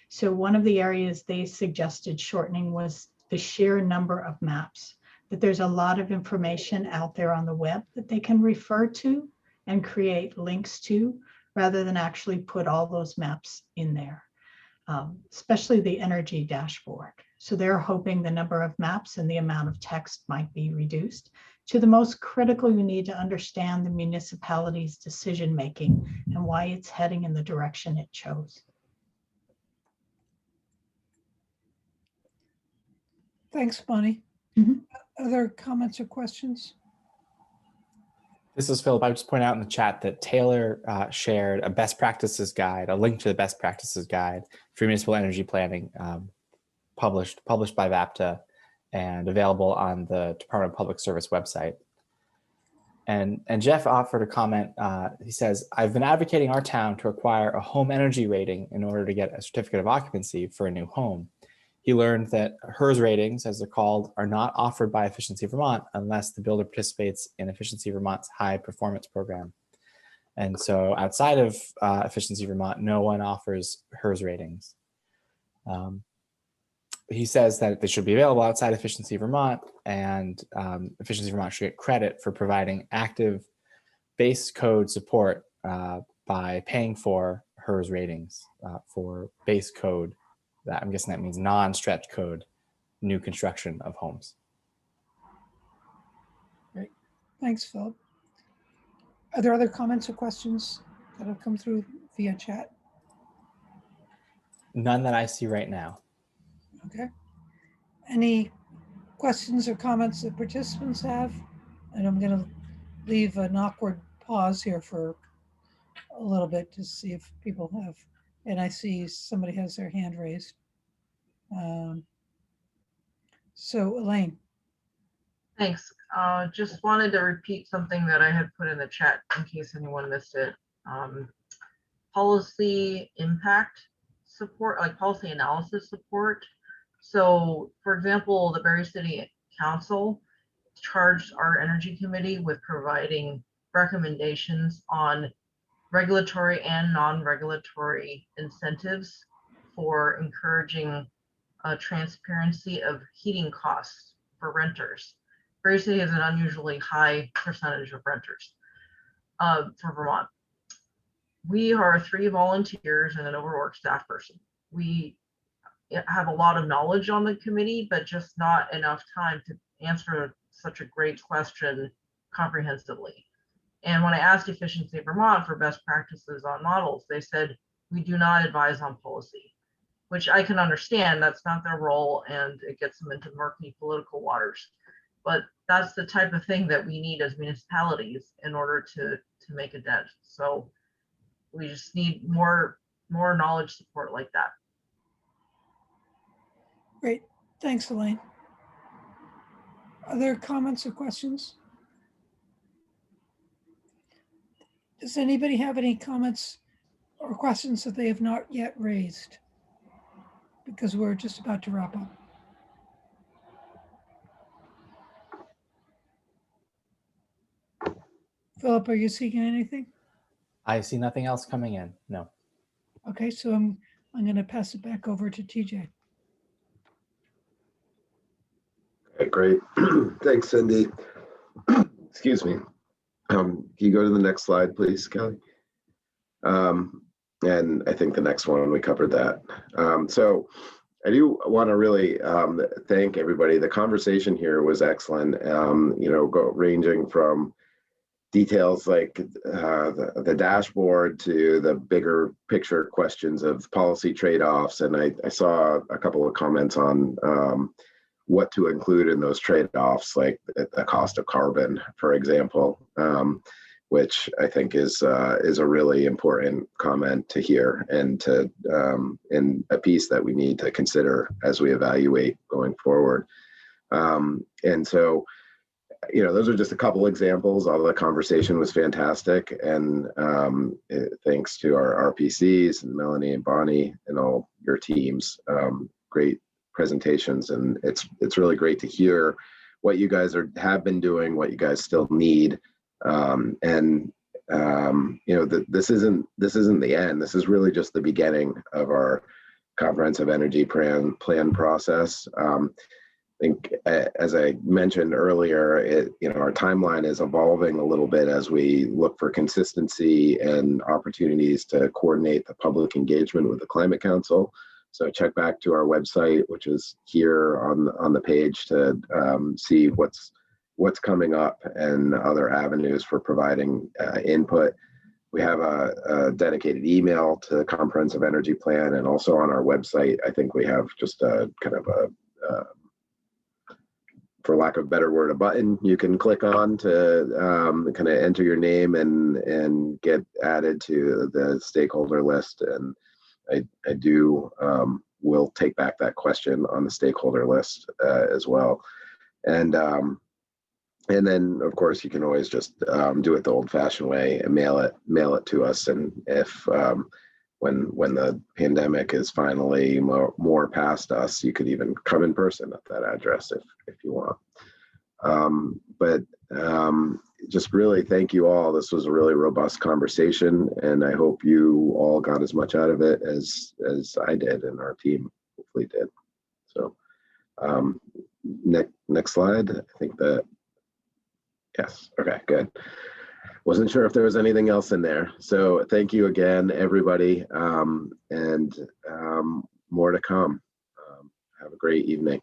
So one of the areas they suggested shortening was the sheer number of maps, that there's a lot of information out there on the web that they can refer to and create links to, rather than actually put all those maps in there, especially the energy dashboard. So they're hoping the number of maps and the amount of text might be reduced to the most critical. You need to understand the municipality's decision-making and why it's heading in the direction it chose. Thanks, Bonnie. Mm-hmm. Other comments or questions? This is Philip. I would just point out in the chat that Taylor shared a best practices guide, a link to the best practices guide for municipal energy planning, published by VAPTA and available on the Department of Public Service website. And Jeff offered a comment. He says, I've been advocating our town to acquire a home energy rating in order to get a certificate of occupancy for a new home. He learned that HERS ratings, as they're called, are not offered by Efficiency Vermont unless the builder participates in Efficiency Vermont's high performance program. And so outside of Efficiency Vermont, no one offers HERS ratings. He says that they should be available outside Efficiency Vermont, and Efficiency Vermont should get credit for providing active base code support by paying for HERS ratings for base code. That I'm guessing that means non-stretch code, new construction of homes. Great. Thanks, Philip. Are there other comments or questions that have come through via chat? None that I see right now. Okay. Any questions or comments that participants have? And I'm going to leave an awkward pause pause here for a little bit to see if people have, and I see somebody has their hand raised. So Elaine. Thanks. Just wanted to repeat something that I had put in the chat in case anyone missed it. Policy impact support, like policy analysis support. So for example, the Berry City Council charged our energy committee with providing recommendations on regulatory and non-regulatory incentives for encouraging transparency of heating costs for renters. Berry City has an unusually high percentage of renters for Vermont. We are 3 volunteers and an overworked staff person. We have a lot of knowledge on the committee, but just not enough time to answer such a great question comprehensively. And when I asked Efficiency Vermont for best practices on models, they said, we do not advise on policy, which I can understand. That's not their role, and it gets them into murky political waters. But that's the type of thing that we need as municipalities in order to make a dent. So we just need more knowledge support like that. Great. Thanks, Elaine. Other comments or questions? Does anybody have any comments or questions that they have not yet raised? Because we're just about to wrap up. Philip, are you seeking anything? I see nothing else coming in. No. Okay, so I'm going to pass it back over to TJ. Okay, great. Thanks, Cindy. Excuse me. Can you go to the next slide, please, Kelly? And I think the next one, we covered that. So I do want to really thank everybody. The conversation here was excellent, ranging from details like the dashboard to the bigger picture questions of policy trade-offs. And I saw a couple of comments on what to include in those trade-offs, like the cost of carbon, for example, which I think is a really important comment to hear and and a piece that we need to consider as we evaluate going forward. And so, those are just a couple examples. All the conversation was fantastic, and thanks to our RPCs and Melanie and Bonnie and all your teams. Great presentations, and it's really great to hear what you guys have been doing, what you guys still need, this isn't the end. This is really just the beginning of our comprehensive energy plan process. I think, as I mentioned earlier, our timeline is evolving a little bit as we look for consistency and opportunities to coordinate the public engagement with the Climate Council. So check back to our website, which is here on the page, to see what's coming up and other avenues for providing input. We have a dedicated email to the Comprehensive Energy Plan, and also on our website, I think we have just a kind of for lack of a better word, a button you can click on to kind of enter your name and get added to the stakeholder list. And I will take back that question on the stakeholder list as well. And then, of course, you can always just do it the old-fashioned way and mail it to us. And if when the pandemic is finally more past us, you could even come in person at that address if you want. But just really thank you all. This was a really robust conversation, and I hope you all got as much out of it as I did and our team hopefully did. So next slide. I think that, yes, okay, good. Wasn't sure if there was anything else in there. So thank you again, everybody, and more to come. Have a great evening.